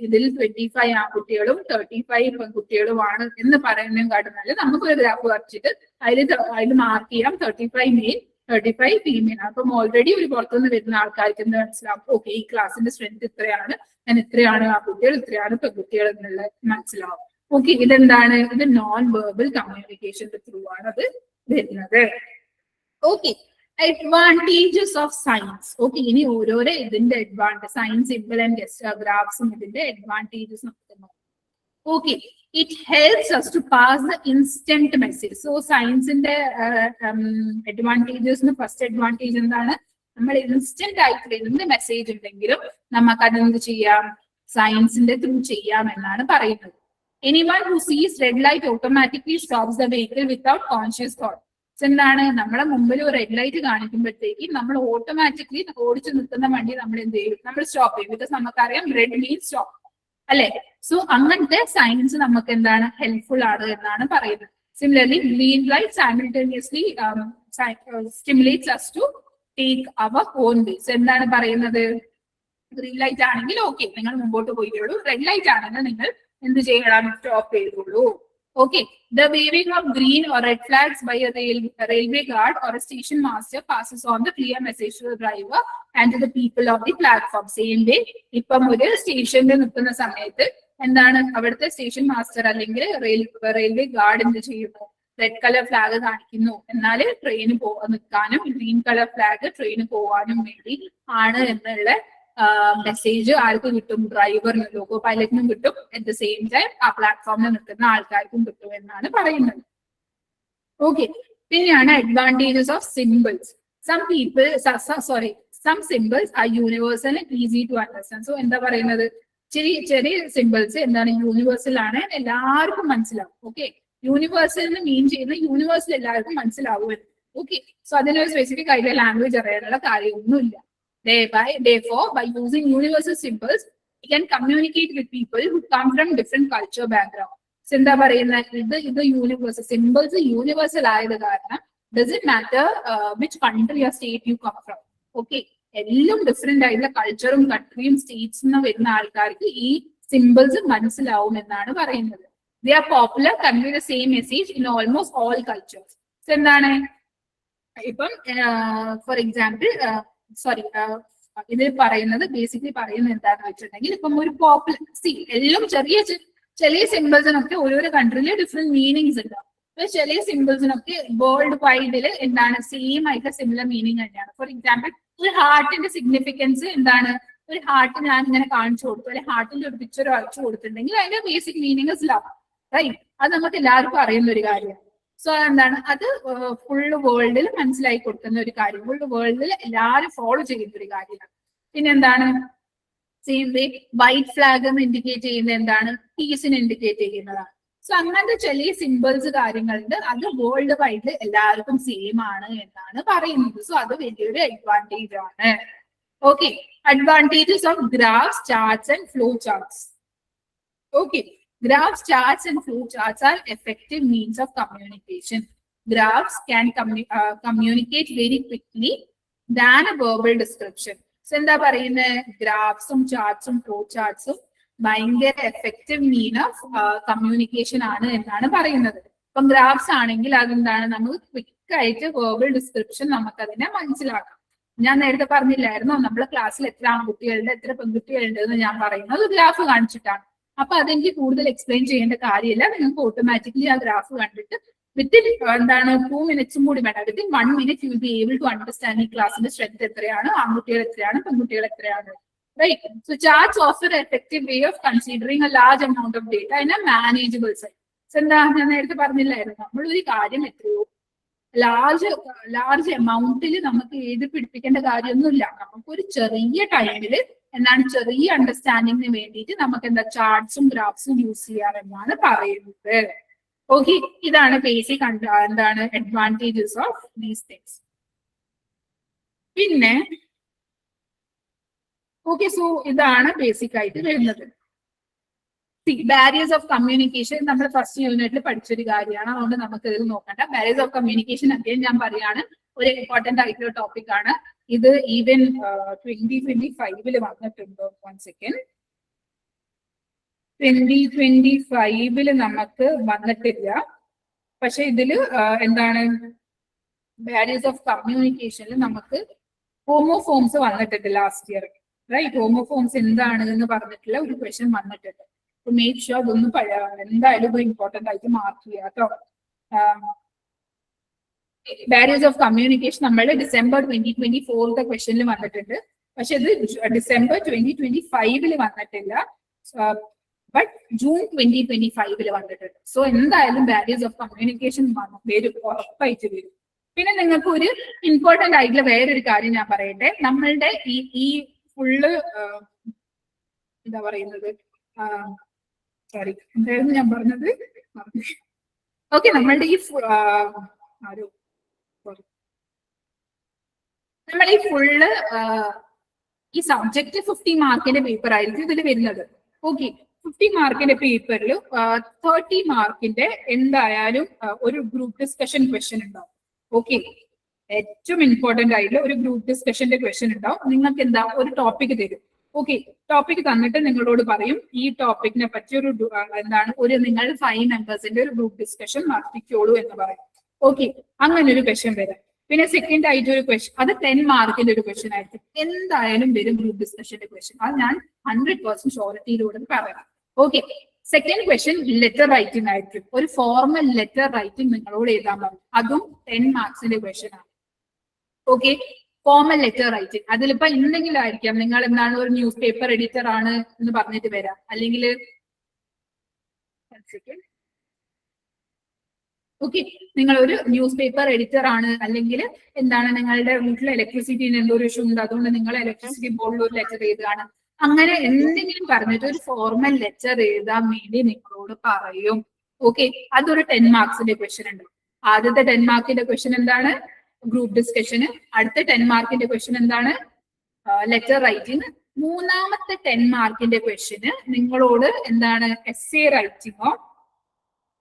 ഇതിൽ 25 ആൺകുട്ടികളും 35 പെൺകുട്ടികളുമാണ് എന്ന് പറയുന്നതിനെക്കാട്ടും നല്ല നമുക്കൊരു ഗ്രാഫ് വരച്ചിട്ട് അതിൽ മാർക്ക് ചെയ്യാം 35 മെയിൽ 35 ഫീമെയിൽ. അപ്പം ഓൾറെഡി ഒരു പുറത്തുനിന്ന് വരുന്ന ആൾക്കാർക്ക് എന്താ മനസ്സിലാവും ഓക്കെ ഈ ക്ലാസ്സിന്റെ സ്ട്രെങ്ത് ഇത്രയാണ് ഞാൻ ഇത്രയാണ് ആൺകുട്ടികൾ ഇത്രയാണ് പെൺകുട്ടികൾ എന്നുള്ളത് മനസ്സിലാവും. ഓക്കെ, ഇതെന്താണ് ഇത് നോൺ വെർബൽ കമ്മ്യൂണിക്കേഷന്റെ ത്രൂ ആണ് അത് വരുന്നത്. Okay, advantages of science. Okay, ഇനി ഓരോരോ ഇതിന്റെ അഡ്വാൻറ്റേജ് സയൻസ് സിമ്പിൾ ആൻഡ് ഗ്രാഫ്സും ഇതിന്റെ അഡ്വാൻറ്റേജസ് നമുക്ക് നോക്കാം. Okay, it helps us to pass the instant message. So science in the advantages, the first advantage എന്താണ്, നമ്മൾ ഇൻസ്റ്റന്റ് ആയിട്ട് എന്ത് മെസ്സേജ് ഉണ്ടെങ്കിലും നമുക്ക് അതെന്ത് ചെയ്യാം, സയൻസിന്റെ ത്രൂ ചെയ്യാം എന്നാണ് പറയുന്നത്. എനിവൺ ഹു സീസ് red light automatically stops the vehicle without conscious thought. എന്താണ്, നമ്മളെ മുമ്പിൽ ഒരു റെഡ് ലൈറ്റ് കാണിക്കുമ്പോഴത്തേക്ക് നമ്മൾ ഓട്ടോമാറ്റിക്കലി ഓടിച്ചു നിൽക്കുന്ന വണ്ടി നമ്മൾ എന്ത് ചെയ്യും, നമ്മൾ സ്റ്റോപ്പ് ചെയ്യും. ബിക്കോസ് നമുക്കറിയാം റെഡ് മീൻസ് സ്റ്റോപ്പ് അല്ലെ. സോ അങ്ങനത്തെ സയൻസ് നമുക്ക് എന്താണ് ഹെൽപ്ഫുൾ ആണ് എന്നാണ് പറയുന്നത്. Similarly green light simultaneously stimulates us to take our own ways. എന്താണ് പറയുന്നത്, ഗ്രീൻ ലൈറ്റ് ആണെങ്കിൽ ഓക്കെ നിങ്ങൾ മുമ്പോട്ട് പോയിക്കോളൂ, റെഡ് ലൈറ്റ് ആണെങ്കിൽ നിങ്ങൾ എന്ത് ചെയ്യണം, സ്റ്റോപ്പ് ചെയ്തോളൂ. Okay, the waving of green or red flags by a railway guard or a station master passes on the clear message to the driver and to the people of the platform. Same way, ഇപ്പം ഒരു സ്റ്റേഷനിൽ നിൽക്കുന്ന സമയത്ത് എന്താണ് അവിടുത്തെ station master അല്ലെങ്കിൽ railway guard എന്ത് ചെയ്യുന്നു, റെഡ് കളർ ഫ്ലാഗ് കാണിക്കുന്നു, എന്നാൽ ട്രെയിന് നിൽക്കാനും ഗ്രീൻ കളർ ഫ്ലാഗ് ട്രെയിന് പോകാനും വേണ്ടി ആണ് എന്നുള്ള മെസ്സേജ് ആർക്ക് കിട്ടും, ഡ്രൈവറിനും ലോക്കോ പൈലറ്റിനും കിട്ടും. അറ്റ് ദ സെയിം ടൈം ആ പ്ലാറ്റ്ഫോമിൽ നിൽക്കുന്ന ആൾക്കാർക്കും കിട്ടും എന്നാണ് പറയുന്നത്. ഓക്കെ, പിന്നെയാണ് advantages of symbols. Some symbols are universal and easy to understand. So എന്താ പറയുന്നത്, ചെറിയ സിമ്പിൾസ് എന്താണ് യൂണിവേഴ്സൽ ആണ്, എല്ലാവർക്കും മനസ്സിലാവും. ഓക്കെ, യൂണിവേഴ്സൽ മീൻ ചെയ്യുന്ന യൂണിവേഴ്സൽ എല്ലാവർക്കും മനസ്സിലാവും. ഓക്കെ, സോ അതിനൊരു സ്പെസിഫിക് ആയിട്ടുള്ള ലാംഗ്വേജ് അറിയാനുള്ള കാര്യമൊന്നുമില്ല. Therefore, by using universal symbols, we can communicate with people who come from different culture background. So, എന്താ പറയുന്നത്, ഇത് യൂണിവേഴ്സൽ സിമ്പിൾസ് യൂണിവേഴ്സൽ ആയത് കാരണം does it matter which country or state you come from. Okay, എല്ലാം different ആയിട്ടുള്ള കൾച്ചറും കൺട്രിയും സ്റ്റേറ്റ്സിൽ വരുന്ന ആൾക്കാർക്ക് ഈ സിമ്പിൾസ് മനസ്സിലാവും എന്നാണ് പറയുന്നത്. They are popular, convey the same message in almost all cultures. So, എന്താണ് ഇപ്പം ഫോർ എക്സാമ്പിൾ ഇതിൽ പറയുന്നത് ബേസിക്കലി പറയുന്നത് എന്താണെന്ന് വെച്ചിട്ടുണ്ടെങ്കിൽ, ഇപ്പം ഒരു പോപ്പുലർ എല്ലാം ചെറിയ സിമ്പിൾസിനൊക്കെ ഓരോരോ കൺട്രിയില് ഡിഫറെന്റ് മീനിങ്സ് ഉണ്ടാവും. ചില സിമ്പിൾസിനൊക്കെ വേൾഡ് വൈഡില് എന്താണ് സെയിം ആയിട്ട് സിമിലർ മീനിങ് തന്നെയാണ്. ഫോർ എക്സാമ്പിൾ ഒരു ഹാർട്ടിന്റെ സിഗ്നിഫിക്കൻസ് എന്താണ്, ഒരു ഹാർട്ട് ഞാൻ ഇങ്ങനെ കാണിച്ചു കൊടുത്തു, അല്ലെങ്കിൽ ഹാർട്ടിന്റെ ഒരു പിക്ചർ വരച്ചു കൊടുത്തിട്ടുണ്ടെങ്കിൽ അതിന്റെ basic meaning is love, right? അത് നമുക്ക് എല്ലാവർക്കും അറിയുന്ന ഒരു കാര്യമാണ്. സോ എന്താണ് അത് ഫുള്ള് വേൾഡിൽ മനസ്സിലാക്കി കൊടുക്കുന്ന ഒരു കാര്യം, ഫുള്ള് വേൾഡിൽ എല്ലാവരും ഫോളോ ചെയ്യുന്ന ഒരു കാര്യമാണ്. പിന്നെ എന്താണ്, സെയിം വേ വൈറ്റ് ഫ്ലാഗ് എന്ന് ഇൻഡിക്കേറ്റ് ചെയ്യുന്നത് എന്താണ്, പീസിന് ഇൻഡിക്കേറ്റ് ചെയ്യുന്നതാണ്. സോ അങ്ങനത്തെ ചില സിമ്പിൾസ് കാര്യങ്ങളുണ്ട്, അത് വേൾഡ് വൈഡിൽ എല്ലാവർക്കും സെയിം ആണ് എന്നാണ് പറയുന്നത്. സോ അത് വലിയൊരു അഡ്വാൻറ്റേജ് ആണ്. Okay, advantages of graphs, charts and flow charts. Okay, graphs, charts, and flow charts are effective means of communication. Graphs can communicate very quickly than a verbal description. So, എന്താ പറയുന്നത്, ഗ്രാഫ്സും ചാർട്ട്സും flow ചാർട്ട്സും ഭയങ്കര effective mean of communication ആണ് എന്നാണ് പറയുന്നത്. ഇപ്പം graphs ആണെങ്കിൽ അതെന്താണ്, നമുക്ക് ക്വിക്ക് ആയിട്ട് വേർബൽ ഡിസ്ക്രിപ്ഷൻ നമുക്ക് അതിനെ മനസ്സിലാക്കാം. ഞാൻ നേരത്തെ പറഞ്ഞില്ലായിരുന്നോ, നമ്മളെ ക്ലാസ്സിൽ എത്ര ആൺകുട്ടികളുണ്ട് എത്ര പെൺകുട്ടികളുണ്ട് എന്ന് ഞാൻ പറയുന്നത് ഗ്രാഫ് കാണിച്ചിട്ടാണ്. അപ്പൊ അതെനിക്ക് കൂടുതൽ എക്സ്പ്ലെയിൻ ചെയ്യേണ്ട കാര്യമില്ല, നിങ്ങൾക്ക് ഓട്ടോമാറ്റിക്കലി ആ ഗ്രാഫ് കണ്ടിട്ട് വിത്തിൻ എന്താണ് 2 minutes കൂടി വേണ്ട, within 1 minute you will be able to understand ഈ ക്ലാസിന്റെ സ്ട്രെങ്ത് എത്രയാണ്, ആൺകുട്ടികൾ എത്രയാണ്, പെൺകുട്ടികൾ എത്രയാണ്, right? So charts offer effective way of considering a large amount of data in a manageable size. എന്താ ഞാൻ നേരത്തെ പറഞ്ഞില്ലായിരുന്നു, നമ്മളൊരു കാര്യം എത്രയോ ലാർജ് എമൗണ്ടിൽ നമുക്ക് എഴുതി പിടിപ്പിക്കേണ്ട കാര്യമൊന്നുമില്ല. നമുക്കൊരു ചെറിയ ടൈമില് എന്താണ് ചെറിയ അണ്ടർസ്റ്റാൻഡിങ്ങിന് വേണ്ടിയിട്ട് നമുക്ക് എന്താ ചാർട്ട്സും ഗ്രാഫ്സും യൂസ് ചെയ്യാമെന്നാണ് പറയുന്നത്. ഓക്കെ, ഇതാണ് ബേസിക് എന്താണ് അഡ്വാൻറ്റേജസ് ഓഫ് ദീസ് തിങ്സ്. പിന്നെ ഓക്കെ, സോ ഇതാണ് ബേസിക് ആയിട്ട് വരുന്നത്. ബാരിയേഴ്സ് ഓഫ് കമ്മ്യൂണിക്കേഷൻ നമ്മൾ ഫസ്റ്റ് യൂണിറ്റിൽ പഠിച്ചൊരു കാര്യമാണ്, അതുകൊണ്ട് നമുക്ക് ഇതിൽ നോക്കണ്ട. ബാരിയേഴ്സ് ഓഫ് കമ്മ്യൂണിക്കേഷൻ again ഞാൻ പറയാണ്, ഒരു ഇമ്പോർട്ടന്റ് ആയിട്ടുള്ള ടോപ്പിക് ആണ്. ഇത് ഈവൻ 2025 വന്നിട്ടുണ്ടോ? 1 second. 2025 നമുക്ക് വന്നിട്ടില്ല, പക്ഷെ ഇതില് എന്താണ് ബാരിയേഴ്സ് ഓഫ് കമ്മ്യൂണിക്കേഷനിൽ നമുക്ക് ഹോമോഫോംസ് വന്നിട്ടുണ്ട് ലാസ്റ്റ് ഇയർ, റൈറ്റ്? ഹോമോഫോംസ് എന്താണ് എന്ന് പറഞ്ഞിട്ടുള്ള ഒരു ക്വസ്റ്റ്യൻ വന്നിട്ടുണ്ട്. മേക്ക് ഷുവർ ഇതൊന്നും എന്തായാലും ഇത് ഇമ്പോർട്ടന്റ് ആയിട്ട് മാർക്ക് ചെയ്യാം കേട്ടോ. ബാരിയേഴ്സ് ഓഫ് കമ്മ്യൂണിക്കേഷൻ നമ്മൾ ഡിസംബർ 2024 ക്വസ്റ്റനിൽ വന്നിട്ടുണ്ട്. പക്ഷെ ഇത് ഡിസംബർ 2025 വന്നിട്ടില്ല, ബട്ട് ജൂൺ 2025 വന്നിട്ടുണ്ട്. സോ എന്തായാലും ബാരിയേഴ്സ് ഓഫ് കമ്മ്യൂണിക്കേഷൻ വരും, ഉറപ്പായിട്ട് വരും. പിന്നെ നിങ്ങൾക്ക് ഒരു ഇമ്പോർട്ടന്റ് ആയിട്ടുള്ള വേറൊരു കാര്യം ഞാൻ പറയട്ടെ. നമ്മളുടെ ഈ ഫുള്ള് എന്താ പറയുന്നത്, സോറി എന്തായിരുന്നു ഞാൻ പറഞ്ഞത്, ഓക്കെ, നമ്മളുടെ ഈ നമ്മൾ ഈ ഫുള്ള് ഈ സബ്ജക്ട് 50 മാർക്കിന്റെ പേപ്പർ ആയിരിക്കും ഇതിൽ വരുന്നത്. ഓക്കെ, 50 മാർക്കിന്റെ പേപ്പറിൽ 30 മാർക്കിന്റെ എന്തായാലും ഒരു ഗ്രൂപ്പ് ഡിസ്കഷൻ ക്വസ്റ്റ്യൻ ഉണ്ടാവും. ഓക്കെ, ഏറ്റവും ഇമ്പോർട്ടന്റ് ആയിട്ടുള്ള ഒരു ഗ്രൂപ്പ് ഡിസ്കഷന്റെ ക്വസ്റ്റ്യൻ ഉണ്ടാവും. നിങ്ങൾക്ക് എന്താ ഒരു ടോപ്പിക് തരും. ഓക്കെ, ടോപ്പിക് തന്നിട്ട് നിങ്ങളോട് പറയും ഈ ടോപ്പിക്കിനെ പറ്റി ഒരു എന്താണ് നിങ്ങൾ 5 മെമ്പേഴ്സിന്റെ ഒരു ഗ്രൂപ്പ് ഡിസ്കഷൻ നടത്തിക്കോളൂ എന്ന് പറയും. ഓക്കെ, അങ്ങനെ ഒരു ക്വസ്റ്റ്യൻ വരാം. പിന്നെ സെക്കൻഡ് ആയിട്ട് ഒരു ക്വസ്റ്റ്യൻ, അത് 10 മാർക്കിന്റെ ഒരു ക്വസ്റ്റ്യൻ ആയിരിക്കും. എന്തായാലും വരും ഗ്രൂപ്പ് ഡിസ്കഷന്റെ ക്വസ്റ്റ്യൻ, അത് ഞാൻ 100% ഷോർട്ടിയിലൂടെ പറയാം. Okay, second question letter writing ആയിരിക്കും. ഒരു ഫോർമൽ ലെറ്റർ റൈറ്റിംഗ് നിങ്ങളോട് എഴുതാൻ പറയും, അതും 10 മാർക്സിന്റെ ക്വസ്റ്റ്യൻ ആണ്. ഓക്കെ, ഫോർമൽ ലെറ്റർ റൈറ്റിംഗ് അതിലിപ്പോ എന്തെങ്കിലും ആയിരിക്കാം. നിങ്ങൾ എന്താണ് ഒരു ന്യൂസ് പേപ്പർ എഡിറ്റർ ആണ് എന്ന് പറഞ്ഞിട്ട് വരാം, അല്ലെങ്കിൽ ഓക്കെ നിങ്ങൾ ഒരു ന്യൂസ് പേപ്പർ എഡിറ്റർ ആണ്, അല്ലെങ്കിൽ എന്താണ് നിങ്ങളുടെ വീട്ടിൽ ഇലക്ട്രിസിറ്റിന് എന്തോ ഒരു ഇഷ്യൂ ഉണ്ട്, അതുകൊണ്ട് നിങ്ങൾ ഇലക്ട്രിസിറ്റി ബോർഡിൽ ഒരു ലെറ്റർ എഴുതുകയാണ്. അങ്ങനെ എന്തെങ്കിലും പറഞ്ഞിട്ട് ഒരു ഫോർമൽ ലെറ്റർ എഴുതാൻ വേണ്ടി നിങ്ങളോട് പറയും. ഓക്കെ, അതൊരു 10 മാർക്സിന്റെ ക്വസ്റ്റ്യൻ ഉണ്ട്. ആദ്യത്തെ 10 മാർക്കിന്റെ ക്വസ്റ്റ്യൻ എന്താണ്, ഗ്രൂപ്പ് ഡിസ്കഷന്. അടുത്ത 10 മാർക്കിന്റെ ക്വസ്റ്റ്യൻ എന്താണ്, ലെറ്റർ റൈറ്റിംഗ്. മൂന്നാമത്തെ 10 മാർക്കിന്റെ ക്വസ്റ്റ്യന് നിങ്ങളോട് എന്താണ് എസ്സേ റൈറ്റിംഗോ.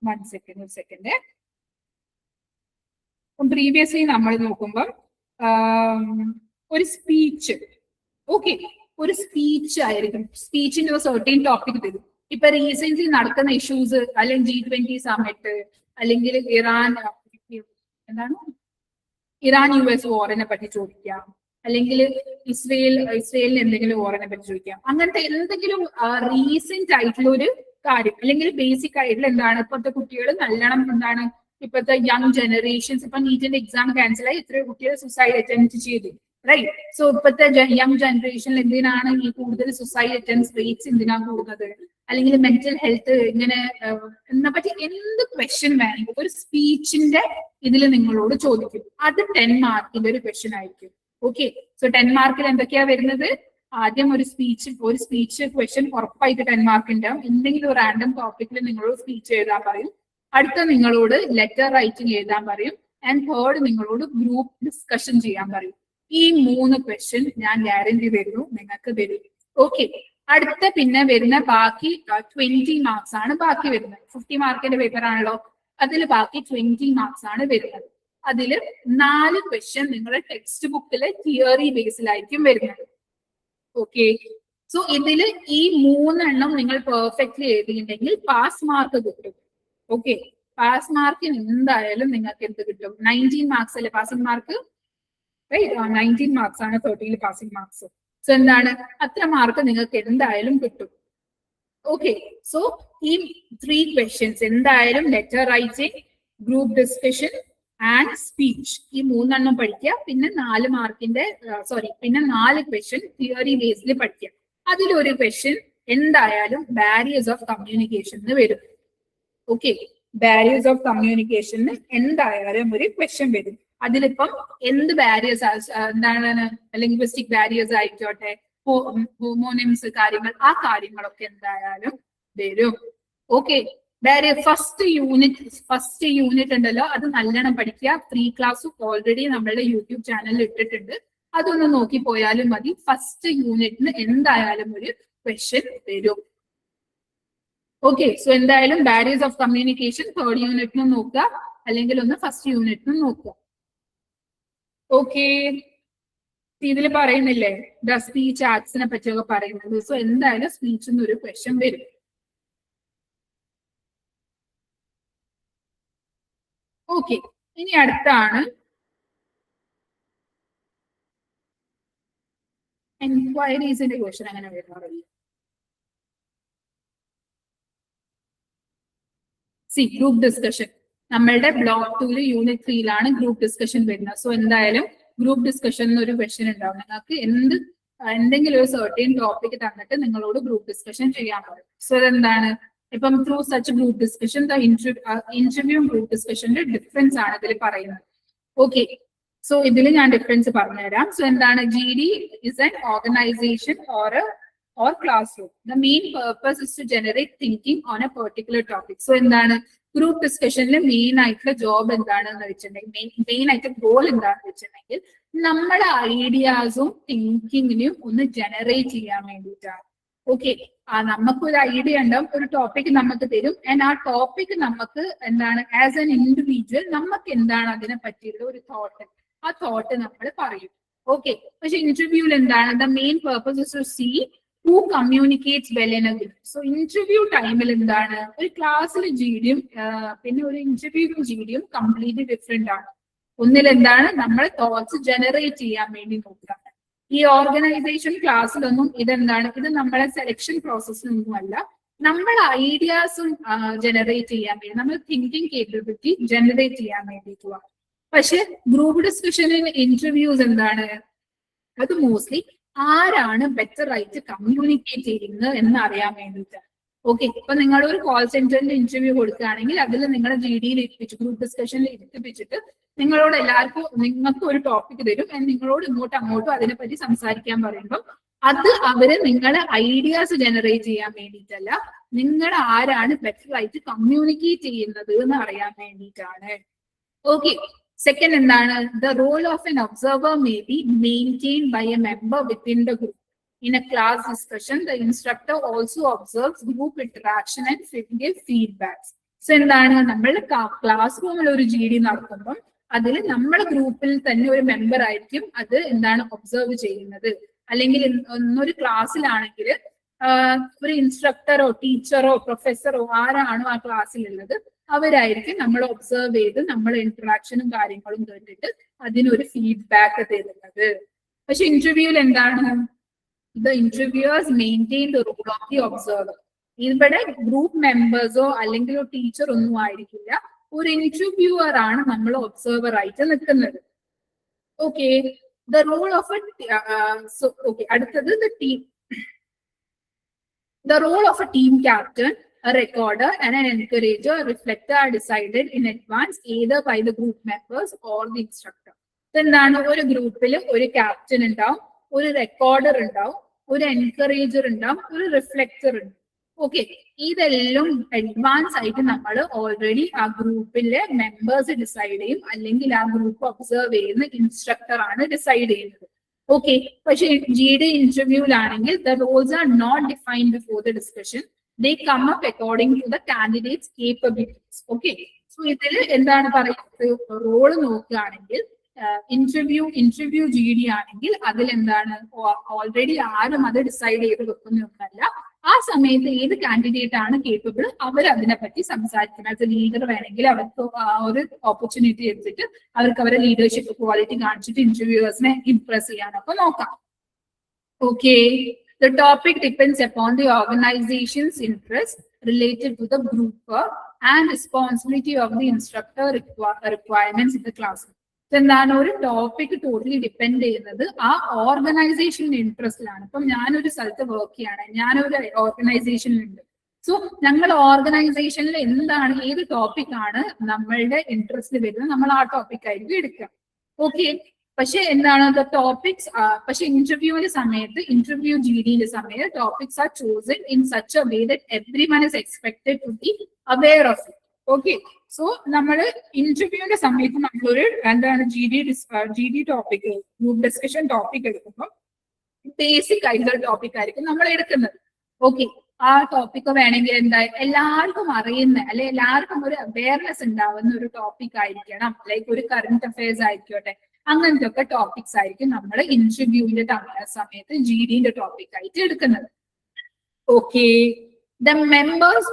One second. പ്രീവിയസ്ലി നമ്മൾ നോക്കുമ്പോൾ ഒരു സ്പീച്ച്, ഓക്കെ, ഒരു സ്പീച്ച് ആയിരിക്കും. സ്പീച്ചിന്റെ ഒരു സർട്ടീൻ ടോപ്പിക് തരും. ഇപ്പൊ റീസെന്റ് നടക്കുന്ന ഇഷ്യൂസ്, അല്ലെങ്കിൽ G20 സമ്മിറ്റ്, അല്ലെങ്കിൽ ഇറാൻ US വാറിനെ പറ്റി ചോദിക്കാം, അല്ലെങ്കിൽ ഇസ്രയേലിന് എന്തെങ്കിലും വാറിനെ പറ്റി ചോദിക്കാം. അങ്ങനത്തെ എന്തെങ്കിലും റീസെന്റ് ആയിട്ടുള്ള ഒരു കാര്യം, അല്ലെങ്കിൽ ബേസിക് ആയിട്ടുള്ള എന്താണ് ഇപ്പോഴത്തെ കുട്ടികൾ നല്ലോണം എന്താണ് ഇപ്പോഴത്തെ യങ് ജനറേഷൻസ്, ഇപ്പൊ നീറ്റിന്റെ എക്സാം ക്യാൻസൽ ആയി എത്രയോ കുട്ടികൾ സുസൈഡ് അറ്റംപ്റ്റ് ചെയ്തു, റൈറ്റ്? സോ ഇപ്പോഴത്തെ യങ് ജനറേഷനിൽ എന്തിനാണ് ഈ കൂടുതൽ സുസൈഡ് അറ്റംപ്റ്റ് റേറ്റ്സ് എന്തിനാണ് കൂടുന്നത്, അല്ലെങ്കിൽ മെന്റൽ ഹെൽത്ത് ഇങ്ങനെ എന്നെ പറ്റി എന്ത് ക്വസ്റ്റ്യൻ വേണമെങ്കിൽ ഒരു സ്പീച്ചിന്റെ ഇതിൽ നിങ്ങളോട് ചോദിക്കും. അത് 10 മാർക്കിന്റെ ഒരു ക്വസ്റ്റ്യൻ ആയിരിക്കും. ഓക്കെ, സോ 10 മാർക്കിൽ എന്തൊക്കെയാ വരുന്നത്, ആദ്യം ഒരു സ്പീച്ച് ക്വസ്റ്റ്യൻ ഉറപ്പായിട്ട് 10 മാർക്ക് ഉണ്ടാവും. എന്തെങ്കിലും ഒരു റാൻഡം ടോപ്പിക്കിൽ നിങ്ങളോട് സ്പീച്ച് എഴുതാൻ പറയും. അടുത്ത നിങ്ങളോട് ലെറ്റർ റൈറ്റിംഗ് എഴുതാൻ പറയും. ആൻഡ് തേർഡ് നിങ്ങളോട് ഗ്രൂപ്പ് ഡിസ്കഷൻ ചെയ്യാൻ പറയും. ഈ 3 ക്വസ്റ്റ്യൻ ഞാൻ ഗ്യാരണ്ടി തരുന്നു നിങ്ങൾക്ക് തരും. ഓക്കെ, അടുത്ത പിന്നെ വരുന്ന ബാക്കി 20 മാർക്സ് ആണ് ബാക്കി വരുന്നത്. 50 മാർക്കിന്റെ പേപ്പർ ആണല്ലോ, അതിൽ ബാക്കി 20 മാർക്സ് ആണ് വരുന്നത്. അതിൽ 4 ക്വസ്റ്റ്യൻ നിങ്ങളുടെ ടെക്സ്റ്റ് ബുക്കിലെ തിയറി ബേസിലായിരിക്കും വരുന്നത്. ഓക്കെ, സോ ഇതില് ഈ 3 എണ്ണം നിങ്ങൾ പെർഫെക്റ്റ്ലി എഴുതിയിട്ടുണ്ടെങ്കിൽ പാസ് മാർക്ക് കിട്ടും. ഓക്കെ, പാസ് മാർക്കിന് എന്തായാലും നിങ്ങൾക്ക് എന്ത് കിട്ടും, 19 മാർക്സ് അല്ലെ പാസിംഗ് മാർക്ക്, റൈറ്റ്? 19 മാർക്സ് ആണ് 30 പാസിംഗ് മാർക്സ്. സോ എന്താണ് അത്ര മാർക്ക് നിങ്ങൾക്ക് എന്തായാലും കിട്ടും. ഓക്കെ, സോ ഈ 3 ക്വസ്റ്റ്യൻസ് എന്തായാലും letter writing, group discussion and speech, ഈ 3 എണ്ണം പഠിക്കുക. പിന്നെ 4 മാർക്കിന്റെ പിന്നെ 4 ക്വസ്റ്റ്യൻ തിയറി ബേസിൽ പഠിക്കുക. അതിലൊരു ക്വസ്റ്റ്യൻ എന്തായാലും ബാരിയേഴ്സ് ഓഫ് കമ്മ്യൂണിക്കേഷൻ വരും. ഓക്കെ, ബാരിയേഴ്സ് ഓഫ് കമ്മ്യൂണിക്കേഷന് എന്തായാലും ഒരു ക്വസ്റ്റ്യൻ വരും. അതിലിപ്പം എന്ത് ബാരിയേഴ്സ് എന്താണ്, ലിംഗ്വിസ്റ്റിക് ബാരിയേഴ്സ് ആയിക്കോട്ടെ, ഹോമോണിംസ് കാര്യങ്ങൾ, ആ കാര്യങ്ങളൊക്കെ എന്തായാലും വരും. ഓക്കെ, ബാരിയർ ഫസ്റ്റ് യൂണിറ്റ് ഉണ്ടല്ലോ, അത് നല്ലോണം പഠിക്കുക. ഫ്രീ ക്ലാസ് ഓൾറെഡി നമ്മളുടെ യൂട്യൂബ് ചാനലിൽ ഇട്ടിട്ടുണ്ട്, അതൊന്ന് നോക്കി പോയാലും മതി. ഫസ്റ്റ് യൂണിറ്റിന് എന്തായാലും ഒരു ക്വസ്റ്റ്യൻ വരും. ഓക്കെ, സോ എന്തായാലും ബാരിയേഴ്സ് ഓഫ് കമ്മ്യൂണിക്കേഷൻ 3rd യൂണിറ്റിനും നോക്കുക, അല്ലെങ്കിൽ ഒന്ന് ഫസ്റ്റ് യൂണിറ്റിനും നോക്കുക. ഓക്കെ, ഇതിൽ പറയുന്നില്ലേ സ്പീച്ച് ആക്ട്സിനെ പറ്റിയൊക്കെ പറയുന്നത്. സോ എന്തായാലും സ്പീച്ചിൽ ഒരു ക്വസ്റ്റ്യൻ വരും. ഓക്കെ, ഇനി അടുത്താണ് എൻക്വയറീസിന്റെ ക്വസ്റ്റ്യൻ. അങ്ങനെ വരുന്നറിയില്ല. Group discussion. നമ്മളുടെ ബ്ലോക്ക് 2 യൂണിറ്റ് 3 ഗ്രൂപ്പ് ഡിസ്കഷൻ വരുന്നത്. സോ എന്തായാലും ഗ്രൂപ്പ് ഡിസ്കഷൻ ഒരു ക്വസ്റ്റ്യൻ ഉണ്ടാവും. നിങ്ങൾക്ക് എന്തെങ്കിലും ഒരു സർട്ടൻ ടോപ്പിക് തന്നിട്ട് നിങ്ങളോട് ഗ്രൂപ്പ് ഡിസ്കഷൻ ചെയ്യാൻ പറയും. സോ അതെന്താണ്, ഇപ്പം through such group discussion interview group ഡിസ്കഷന്റെ ഡിഫറൻസ് ആണ് ഇതിൽ പറയുന്നത്. ഓക്കെ, സോ ഇതിൽ ഞാൻ ഡിഫറൻസ് പറഞ്ഞുതരാം. സോ എന്താണ്, GD is an organization or classroom. The main purpose is to generate thinking on a particular topic. So എന്താണ്, ഗ്രൂപ്പ് ഡിസ്കഷനിൽ മെയിൻ ആയിട്ടുള്ള ജോബ് എന്താണെന്ന് വെച്ചിട്ടുണ്ടെങ്കിൽ, മെയിൻ ആയിട്ട് ഗോൾ എന്താണെന്ന് വെച്ചിട്ടുണ്ടെങ്കിൽ നമ്മുടെ ഐഡിയാസും തിങ്കിങ്ങിനും ഒന്ന് ജനറേറ്റ് ചെയ്യാൻ വേണ്ടിയിട്ടാണ്. ഓക്കെ, നമുക്കൊരു ഐഡിയ ഉണ്ടാവും, ഒരു ടോപ്പിക് നമുക്ക് തരും, ആൻഡ് ആ ടോപ്പിക് നമുക്ക് എന്താണ്, ആസ് എൻ ഇൻഡിവിജ്വൽ നമുക്ക് എന്താണ് അതിനെ പറ്റിയുള്ള ഒരു തോട്ട്, ആ തോട്ട് നമ്മൾ പറയും. ഓക്കെ, പക്ഷെ ഇന്റർവ്യൂവിൽ എന്താണ്, the main purpose is to see who communicates well in a group. So interview ടൈമിൽ എന്താണ്, ഒരു ക്ലാസ്സിൽ GDയും പിന്നെ ഒരു ഇന്റർവ്യൂവിലും GDയും കംപ്ലീറ്റ്ലി ഡിഫറെന്റ് ആണ്. ഒന്നിൽ എന്താണ്, നമ്മൾ തോട്ട്സ് ജനറേറ്റ് ചെയ്യാൻ വേണ്ടി നോക്കുകയാണ്. ഈ ഓർഗനൈസേഷൻ ക്ലാസ്സിലൊന്നും ഇതെന്താണ്, ഇത് നമ്മളെ സെലക്ഷൻ പ്രോസസ്സിലൊന്നും അല്ല, നമ്മൾ ഐഡിയാസും ജനറേറ്റ് ചെയ്യാൻ വേണ്ടി, നമ്മൾ തിങ്കിങ് കേപ്പബിലിറ്റി ജനറേറ്റ് ചെയ്യാൻ വേണ്ടിയിട്ടുള്ളതാണ്. പക്ഷെ ഗ്രൂപ്പ് ഡിസ്കഷനിൽ ഇന്റർവ്യൂസ് എന്താണ്, അത് മോസ്റ്റ്ലി ആരാണ് ബെറ്റർ ആയിട്ട് കമ്മ്യൂണിക്കേറ്റ് ചെയ്യുന്നത് എന്ന് അറിയാൻ വേണ്ടിയിട്ടാണ്. ഓക്കെ, ഇപ്പൊ നിങ്ങൾ ഒരു കോൾ സെന്ററിന്റെ ഇന്റർവ്യൂ കൊടുക്കുകയാണെങ്കിൽ അതിൽ നിങ്ങളുടെ GDയിൽ ഇരുത്തിപ്പിച്ച്, ഗ്രൂപ്പ് ഡിസ്കഷനിൽ ഇരുത്തിപ്പിച്ചിട്ട് നിങ്ങളോട് എല്ലാവർക്കും നിങ്ങൾക്ക് ഒരു ടോപ്പിക് തരും, നിങ്ങളോട് അങ്ങോട്ടും അതിനെപ്പറ്റി സംസാരിക്കാൻ പറയുമ്പോൾ അത് അവര് നിങ്ങളെ ഐഡിയാസ് ജനറേറ്റ് ചെയ്യാൻ വേണ്ടിയിട്ടല്ല, നിങ്ങൾ ആരാണ് ബെറ്റർ ആയിട്ട് കമ്മ്യൂണിക്കേറ്റ് ചെയ്യുന്നത് എന്ന് അറിയാൻ വേണ്ടിയിട്ടാണ്. ഓക്കെ, സെക്കൻഡ് എന്താണ്, the role of an observer may be maintained by a member within the group. In a class discussion, the instructor also observes group interaction and gives feedbacks. So എന്താണ്, നമ്മൾ class റൂമിൽ ഒരു GD നടത്തുമ്പോൾ അതിൽ നമ്മുടെ ഗ്രൂപ്പിൽ തന്നെ ഒരു മെമ്പർ ആയിരിക്കും അത് എന്താണ് ഒബ്സർവ് ചെയ്യുന്നത്. അല്ലെങ്കിൽ ഒരു ക്ലാസ്സിലാണെങ്കിൽ ഒരു ഇൻസ്ട്രക്ടറോ ടീച്ചറോ പ്രൊഫസറോ ആരാണോ ആ ക്ലാസ്സിലുള്ളത് അവരായിരിക്കും നമ്മൾ ഒബ്സർവ് ചെയ്ത് നമ്മൾ ഇന്ററാക്ഷനും കാര്യങ്ങളും കേട്ടിട്ട് അതിനൊരു ഫീഡ്ബാക്ക് തരുന്നത്. പക്ഷെ ഇന്റർവ്യൂവിൽ എന്താണ്, the interviewers maintain the role of the observer. ഇവിടെ ഗ്രൂപ്പ് മെമ്പേഴ്സോ അല്ലെങ്കിൽ ഒരു ടീച്ചർ ഒന്നും ആയിരിക്കില്ല, ഒരു ഇന്റർവ്യൂവർ ആണ് നമ്മൾ ഒബ്സർവർ ആയിട്ട് നിൽക്കുന്നത്. ഓക്കെ, ദ റോൾ ഓഫ് അടുത്തത് the role of a team captain, a recorder and an encourager, a reflector are decided in advance either by the group members or the instructor. എന്താണ്, ഒരു ഗ്രൂപ്പിൽ ഒരു captain ഉണ്ടാവും, ഒരു recorder ഉണ്ടാവും, ഒരു എൻകറേജർ ഉണ്ടാവും, ഒരു റിഫ്ലക്ടർ ഉണ്ട്. ഓക്കെ, ഇതെല്ലാം അഡ്വാൻസ് ആയിട്ട് നമ്മൾ ഓൾറെഡി ആ ഗ്രൂപ്പിലെ മെമ്പേഴ്സ് ഡിസൈഡ് ചെയ്യും, അല്ലെങ്കിൽ ആ ഗ്രൂപ്പ് ഒബ്സർവ് ചെയ്യുന്ന ഇൻസ്ട്രക്ടർ ആണ് ഡിസൈഡ് ചെയ്യുന്നത്. ഓക്കെ, പക്ഷെ GD ഇന്റർവ്യൂവിലാണെങ്കിൽ the roles are not defined before the discussion, they come up according to the candidates capabilities. Okay, so ഇതിൽ എന്താണ് പറയുന്നത്, റോള് നോക്കുകയാണെങ്കിൽ ഇന്റർവ്യൂ GD ആണെങ്കിൽ അതിൽ എന്താണ്, ഓൾറെഡി ആരും അത് ഡിസൈഡ് ചെയ്ത് വെക്കുന്നൊന്നല്ല, ആ സമയത്ത് ഏത് കാൻഡിഡേറ്റ് ആണ് കേപ്പബിൾ അവർ അതിനെപ്പറ്റി സംസാരിക്കണം. ആസ് എ ലീഡർ വേണമെങ്കിൽ അവർക്ക് ഒരു ഓപ്പർച്യൂണിറ്റി എടുത്തിട്ട് അവർക്ക് അവരുടെ ലീഡർഷിപ്പ് ക്വാളിറ്റി കാണിച്ചിട്ട് ഇന്റർവ്യൂവേഴ്സിനെ ഇംപ്രസ് ചെയ്യാനൊക്കെ നോക്കാം. Okay, the topic depends upon the organization's interest related to the group work and responsibility of the instructor requirements in the classroom. എന്താണ്, ഒരു ടോപ്പിക് ടോട്ടലി ഡിപ്പെൻഡ് ചെയ്യുന്നത് ആ ഓർഗനൈസേഷന്റെ ഇൻട്രസ്റ്റിലാണ്. ഇപ്പം ഞാനൊരു സ്ഥലത്ത് വർക്ക് ചെയ്യാണ്, ഞാനൊരു ഓർഗനൈസേഷനിലുണ്ട്. സോ ഞങ്ങൾ ഓർഗനൈസേഷനിൽ എന്താണ്, ഏത് ടോപ്പിക് ആണ് നമ്മളുടെ ഇൻട്രസ്റ്റ് വരുന്നത്, നമ്മൾ ആ ടോപ്പിക് ആയിരിക്കും എടുക്കുക. ഓക്കെ, പക്ഷെ എന്താണ് ദ ടോപ്പിക്സ്, പക്ഷെ ഇന്റർവ്യൂവിന്റെ സമയത്ത് ഇന്റർവ്യൂ GDന്റെ സമയത്ത് topics are chosen in such a way that everyone is expected to be aware of it. Okay, so നമ്മൾ ഇന്റർവ്യൂവിന്റെ സമയത്ത് നമ്മളൊരു എന്താണ് GD topic, group discussion topic എടുക്കുമ്പോൾ ബേസിക് ആയിട്ടുള്ള ടോപ്പിക് ആയിരിക്കും നമ്മൾ എടുക്കുന്നത്. ഓക്കെ, ആ ടോപ്പിക് വേണമെങ്കിൽ എന്താ എല്ലാവർക്കും അറിയുന്ന അല്ലെ എല്ലാവർക്കും ഒരു അവയർനെസ് ഉണ്ടാവുന്ന ഒരു ടോപ്പിക് ആയിരിക്കണം, ലൈക്ക് ഒരു കറന്റ് അഫയേഴ്സ് ആയിക്കോട്ടെ, അങ്ങനത്തെ ഒക്കെ ടോപ്പിക്സ് ആയിരിക്കും നമ്മൾ ഇന്റർവ്യൂവിന്റെ സമയത്ത് GDന്റെ ടോപ്പിക് ആയിട്ട് എടുക്കുന്നത്. Okay, the members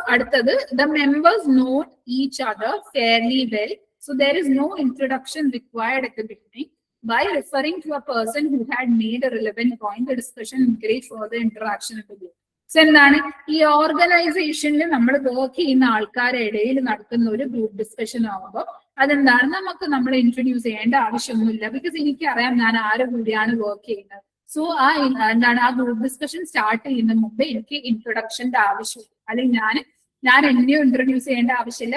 know each other fairly well, so there is no introduction required at the beginning. By referring to a person who had made a relevant point, the discussion encouraged further interaction in the group. So എന്താണ് ഈ ഓർഗനൈസേഷനിൽ നമ്മൾ work ചെയ്യുന്ന ആൾക്കാരുടെ ഇടയിൽ നടത്തുന്ന ഒരു group discussion ആകുമ്പോൾ അതെന്താണ് നമുക്ക് നമ്മളെ ഇൻട്രൊഡ്യൂസ് ചെയ്യേണ്ട ആവശ്യമൊന്നുമില്ല. ബിക്കോസ് എനിക്കറിയാം ഞാൻ ആരുടെ കൂടിയാണ് വർക്ക് ചെയ്യുന്നത്. സോ എന്താണ് ആ ഗ്രൂപ്പ് ഡിസ്കഷൻ സ്റ്റാർട്ട് ചെയ്യുന്ന മുമ്പ് എനിക്ക് ഇൻട്രൊഡക്ഷന്റെ ആവശ്യമില്ല, അല്ലെങ്കിൽ ഞാൻ എന്നെ ഇൻട്രൊഡ്യൂസ് ചെയ്യേണ്ട ആവശ്യമില്ല,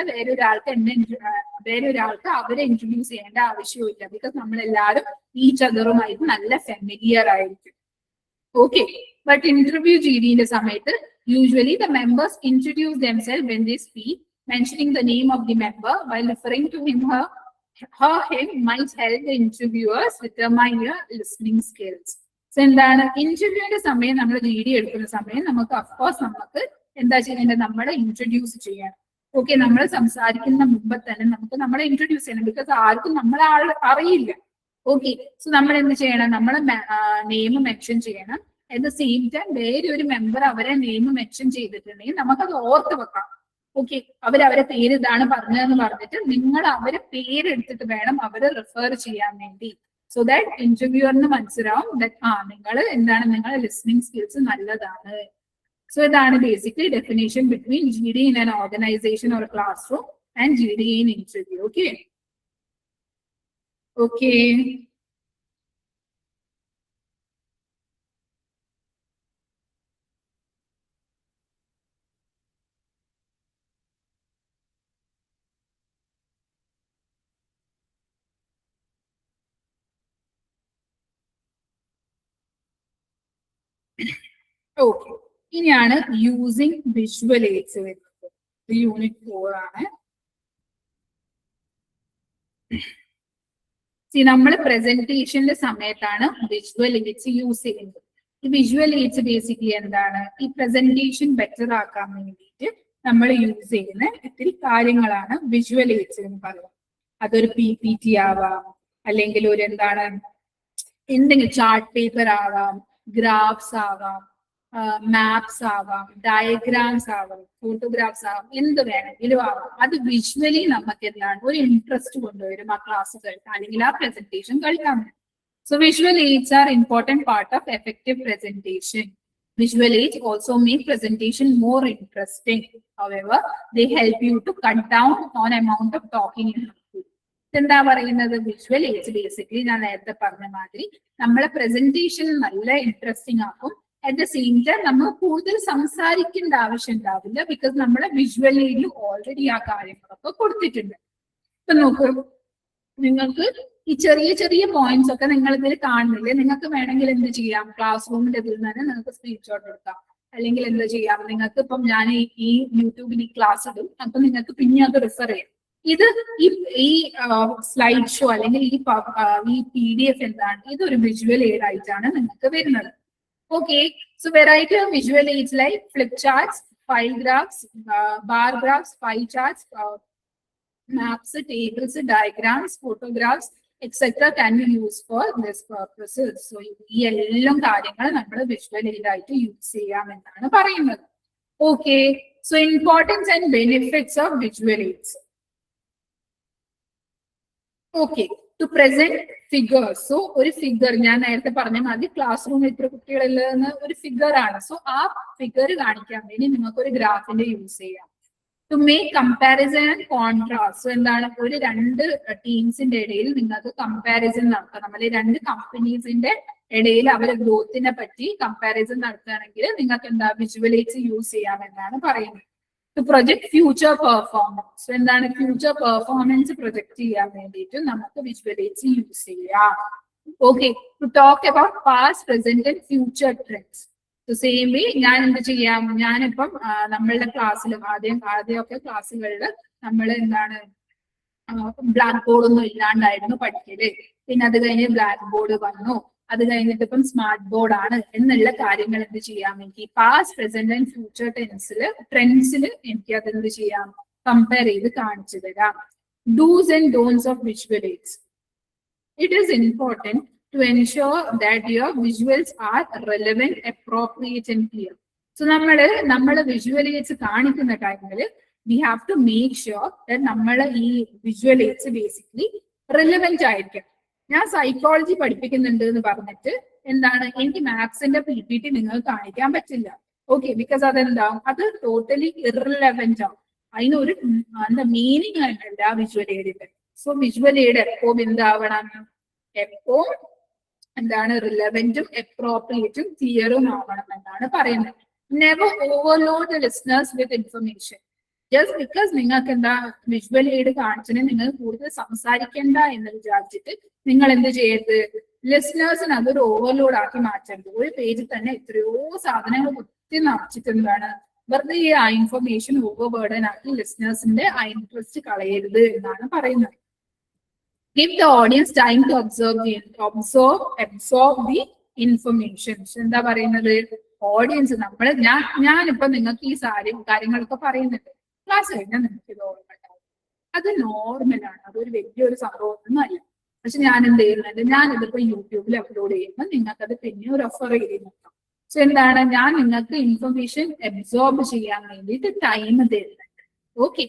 വേറൊരാൾക്ക് അവരെ ഇൻട്രൊഡ്യൂസ് ചെയ്യേണ്ട ആവശ്യമില്ല. ബിക്കോസ് നമ്മളെല്ലാവരും ഈച്ച് അതറുമായിട്ട് നല്ല ഫെമിലിയർ ആയിരിക്കും. ഓക്കെ, ബട്ട് ഇന്റർവ്യൂ ജിഡിന്റെ സമയത്ത് usually the members introduce themself when they speak, mentioning the name of the member while referring to him him might help the interviewers determine your listening skills. So എന്താണ് ഇന്റർവ്യൂവിന്റെ സമയം നമ്മൾ GD എടുക്കുന്ന സമയം നമുക്ക് of course നമുക്ക് എന്താ ചെയ്യേണ്ടത്, നമ്മളെ ഇൻട്രൊഡ്യൂസ് ചെയ്യണം. ഓക്കെ, നമ്മൾ സംസാരിക്കുന്ന മുമ്പ് തന്നെ നമുക്ക് നമ്മളെ ഇൻട്രൊഡ്യൂസ് ചെയ്യണം. ബിക്കോസ് ആർക്കും നമ്മളെ അറിയില്ല. ഓക്കെ, സോ നമ്മൾ എന്ത് ചെയ്യണം, നമ്മളെ നെയിം മെൻഷൻ ചെയ്യണം. അറ്റ് ദ സെയിം ടൈം വേറെ ഒരു മെമ്പർ അവരെ നെയിം മെൻഷൻ ചെയ്തിട്ടുണ്ടെങ്കിൽ നമുക്കത് ഓർത്ത് വെക്കാം. ഓക്കെ, അവരെ പേര് ഇതാണ് പറഞ്ഞതെന്ന് പറഞ്ഞിട്ട് നിങ്ങൾ അവരെ പേരെടുത്തിട്ട് വേണം അവരെ റെഫർ ചെയ്യാൻ വേണ്ടി. സോ ദാറ്റ് ഇന്റർവ്യൂറിന് മനസ്സിലാവും നിങ്ങൾ എന്താണ്, നിങ്ങളുടെ ലിസ്ണിംഗ് സ്കിൽസ് നല്ലതാണ്. സോ ഇതാണ് basically definition between GD in an organisation or class room and GD in interview. Okay okay okay, ഇനിയാണ് യൂസിങ് വിഷ്വൽ എയ്ഡ്സ് വരുന്നത്. യൂണിറ്റ് 4 ആണ്. നമ്മൾ പ്രസന്റേഷന്റെ സമയത്താണ് വിഷ്വൽ എയ്ഡ്സ് യൂസ് ചെയ്യുന്നത്. ഈ വിഷ്വൽ എയ്ഡ്സ് ബേസിക്കലി എന്താണ്, ഈ പ്രസന്റേഷൻ ബെറ്റർ ആക്കാൻ വേണ്ടിയിട്ട് നമ്മൾ യൂസ് ചെയ്യുന്ന ഇത്തിരി കാര്യങ്ങളാണ് വിഷ്വൽ എയ്ഡ്സ് എന്ന് പറയുന്നത്. അതൊരു PPT ആവാം, അല്ലെങ്കിൽ ഒരു എന്താണ് എന്തെങ്കിലും ചാർട്ട് പേപ്പർ ആവാം, ഗ്രാഫ്സ് ആവാം, മാപ്സ് ആവാം, ഡയഗ്രാംസ് ആവാം, ഫോട്ടോഗ്രാഫ്സ് ആവാം, എന്ത് വേണമെങ്കിലും ആവാം. അത് വിഷ്വലി നമുക്ക് എന്താണ് ഒരു ഇൻട്രസ്റ്റ് കൊണ്ടുവരും ആ ക്ലാസ് കേൾക്കാൻ അല്ലെങ്കിൽ ആ പ്രസന്റേഷൻ കേൾക്കാൻ വേണ്ടി. So visual AIDS R important part of effective presentation. Visual aids also make presentation more interesting. However, they help you to cut down on amount of talking in a group. എന്താ പറയുന്നത്, visual AIDS basically ഞാൻ നേരത്തെ പറഞ്ഞ മാതിരി നമ്മളെ presentation നല്ല interesting ആക്കും. At the same time നമ്മൾ കൂടുതൽ സംസാരിക്കേണ്ട ആവശ്യം ഉണ്ടാവില്ല. ബിക്കോസ് നമ്മളെ വിഷ്വൽ എയ്ഡിൽ ഓൾറെഡി ആ കാര്യങ്ങളൊക്കെ കൊടുത്തിട്ടുണ്ട്. ഇപ്പൊ നോക്കൂ, നിങ്ങൾക്ക് ഈ ചെറിയ ചെറിയ പോയിന്റ്സ് ഒക്കെ നിങ്ങൾ ഇതിൽ കാണുന്നില്ലേ, നിങ്ങൾക്ക് വേണമെങ്കിൽ എന്ത് ചെയ്യാം, ക്ലാസ് റൂമിന്റെ ഇതിൽ തന്നെ നിങ്ങൾക്ക് സ്ക്രീൻഷോട്ട് എടുക്കാം. അല്ലെങ്കിൽ എന്ത് ചെയ്യാം, നിങ്ങൾക്ക് ഇപ്പം ഞാൻ ഈ യൂട്യൂബിൽ ഈ ക്ലാസ് ഇടും, അപ്പൊ നിങ്ങൾക്ക് പിന്നെ അത് റിഫർ ചെയ്യാം. ഇത് ഈ സ്ലൈഡ് ഷോ അല്ലെങ്കിൽ ഈ PDF എന്താണ്, ഇതൊരു വിഷ്വൽ എയ്ഡ് ആയിട്ടാണ് നിങ്ങൾക്ക് വരുന്നത്. Okay, so variety of visual aids like flip charts, file graphs, bar graphs, pie charts, maps, tables, diagrams, photographs, etc. can be used for this purposes. So ഈ എല്ലാം കാര്യങ്ങൾ നമ്മൾ വിഷ്വൽ എയ്ഡ് ആയിട്ട് use ചെയ്യാം എന്നാണ് പറയുന്നത്. Okay, so importance and benefits of visual aids. Okay, to present figures. So ഒരു figure ഞാൻ നേരത്തെ പറഞ്ഞ മാതിരി ക്ലാസ് റൂമിൽ ഇത്ര കുട്ടികളുള്ള ഒരു ഫിഗർ ആണ്. സോ ആ ഫിഗർ കാണിക്കാൻ വേണ്ടി നിങ്ങൾക്ക് ഒരു ഗ്രാഫിന്റെ യൂസ് ചെയ്യാം. To make comparison and contrast. So എന്താണ്, ഒരു രണ്ട് ടീംസിന്റെ ഇടയിൽ നിങ്ങൾക്ക് കമ്പാരിസൺ നടത്തണം. അല്ലെങ്കിൽ രണ്ട് കമ്പനീസിന്റെ ഇടയിൽ അവരുടെ ഗ്രോത്തിനെ പറ്റി കമ്പാരിസൺ നടത്തുകയാണെങ്കിൽ നിങ്ങൾക്ക് എന്താ വിഷ്വൽ എയ്ഡ്സ് യൂസ് ചെയ്യാമെന്നാണ് പറയുന്നത്. To project future performance. എന്താണ്, ഫ്യൂച്ചർ പെർഫോമൻസ് പ്രൊജക്ട് ചെയ്യാൻ വേണ്ടിയിട്ട് നമുക്ക് വിഷ്വൽ എയ്ഡ്സ് യൂസ് ചെയ്യാം. Okay, to talk about past, present and future trends. Same way ഞാൻ എന്ത് ചെയ്യാം, ഞാനിപ്പം നമ്മളുടെ ക്ലാസ്സിലും ആദ്യമൊക്കെ ക്ലാസ്സുകളിൽ നമ്മൾ എന്താണ് ബ്ലാക്ക് ബോർഡ് ഒന്നും ഇല്ലാണ്ടായിരുന്നു പഠിക്കല്. പിന്നെ അത് കഴിഞ്ഞ് ബ്ലാക്ക് ബോർഡ് വന്നു, അത് കഴിഞ്ഞിട്ട് ഇപ്പം സ്മാർട്ട് ബോർഡ് ആണ് എന്നുള്ള കാര്യങ്ങൾ എന്ത് ചെയ്യാം, എനിക്ക് പാസ്റ്റ്, പ്രസന്റ് ആൻഡ് ഫ്യൂച്ചർ ട്രെൻഡ്സിൽ എനിക്ക് അതെന്ത് ചെയ്യാം, കമ്പയർ ചെയ്ത് കാണിച്ചു തരാം. Dos and don'ts of visual AIDS. It is important to ensure that your visuals are relevant, appropriate and clear. So നമ്മൾ വിഷ്വൽ എയ്ഡ്സ് കാണിക്കുന്ന ടൈമിൽ we have to make sure that നമ്മളെ ഈ വിഷ്വൽ എയ്ഡ്സ് ബേസിക്കലി റിലവന്റ് ആയിരിക്കും. ഞാൻ psychology പഠിപ്പിക്കുന്നുണ്ട് എന്ന് പറഞ്ഞിട്ട് എന്താണ്, എനിക്ക് മാത്സിന്റെ PPT നിങ്ങൾ കാണിക്കാൻ പറ്റില്ല. ഓക്കെ, ബിക്കോസ് അതെന്താവും, അത് ടോട്ടലി ഇറലവന്റ് ആവും. അതിനൊരു എന്താ മീനിങ് ആയിട്ടില്ല വിഷ്വൽ എയ്ഡിന്റെ. സോ വിഷ്വൽ എയ്ഡ് എപ്പോഴും എന്താവണം, എപ്പോഴും എന്താണ് റിലവന്റും അപ്രോപ്രിയേറ്റും ക്ലിയറും ആവണം എന്നാണ് പറയുന്നത്. Never overload the listeners with information. Just because നിങ്ങൾക്ക് എന്താ വിഷ്വൽ എയ്ഡ് കാണിച്ചിട്ട് നിങ്ങൾ കൂടുതൽ സംസാരിക്കേണ്ട എന്ന് വിചാരിച്ചിട്ട് നിങ്ങൾ എന്ത് ചെയ്യരുത്, ലിസണേഴ്സിന് അതൊരു ഓവർലോഡ് ആക്കി മാറ്റരുത്. ഒരു പേജിൽ തന്നെ എത്രയോ സാധനങ്ങൾ കുത്തി നിറച്ചിട്ട് എന്താണ് വെറുതെ ഈ ആ ഇൻഫർമേഷൻ ഓവർ ബേർഡൻ ആക്കി ലിസണേഴ്സിന്റെ ആ ഇൻട്രസ്റ്റ് കളയരുത് എന്നാണ് പറയുന്നത്. Give the audience time to absorb the information. എന്താ പറയുന്നത്, ഓഡിയൻസ് നമ്മൾ ഞാനിപ്പോ നിങ്ങൾക്ക് ഈ കാര്യങ്ങളൊക്കെ പറയുന്നുണ്ട്, ക്ലാസ് കഴിഞ്ഞാൽ നിങ്ങൾക്ക് ഇത് ഓർമ്മ ഉണ്ടാവും. അത് നോർമലാണ്, അതൊരു വലിയൊരു സംഭവമൊന്നും അല്ല. പക്ഷെ ഞാൻ എന്ത് ചെയ്യുന്നുണ്ട്, ഞാനിതിപ്പോ യൂട്യൂബിൽ അപ്ലോഡ് ചെയ്യുമ്പോൾ നിങ്ങൾക്ക് അത് പിന്നെ റെഫർ ചെയ്യുന്നുണ്ടോ. സോ എന്താണ്, ഞാൻ നിങ്ങൾക്ക് ഇൻഫർമേഷൻ അബ്സോർബ് ചെയ്യാൻ വേണ്ടിയിട്ട് ടൈം തരുന്നുണ്ട്. Okay,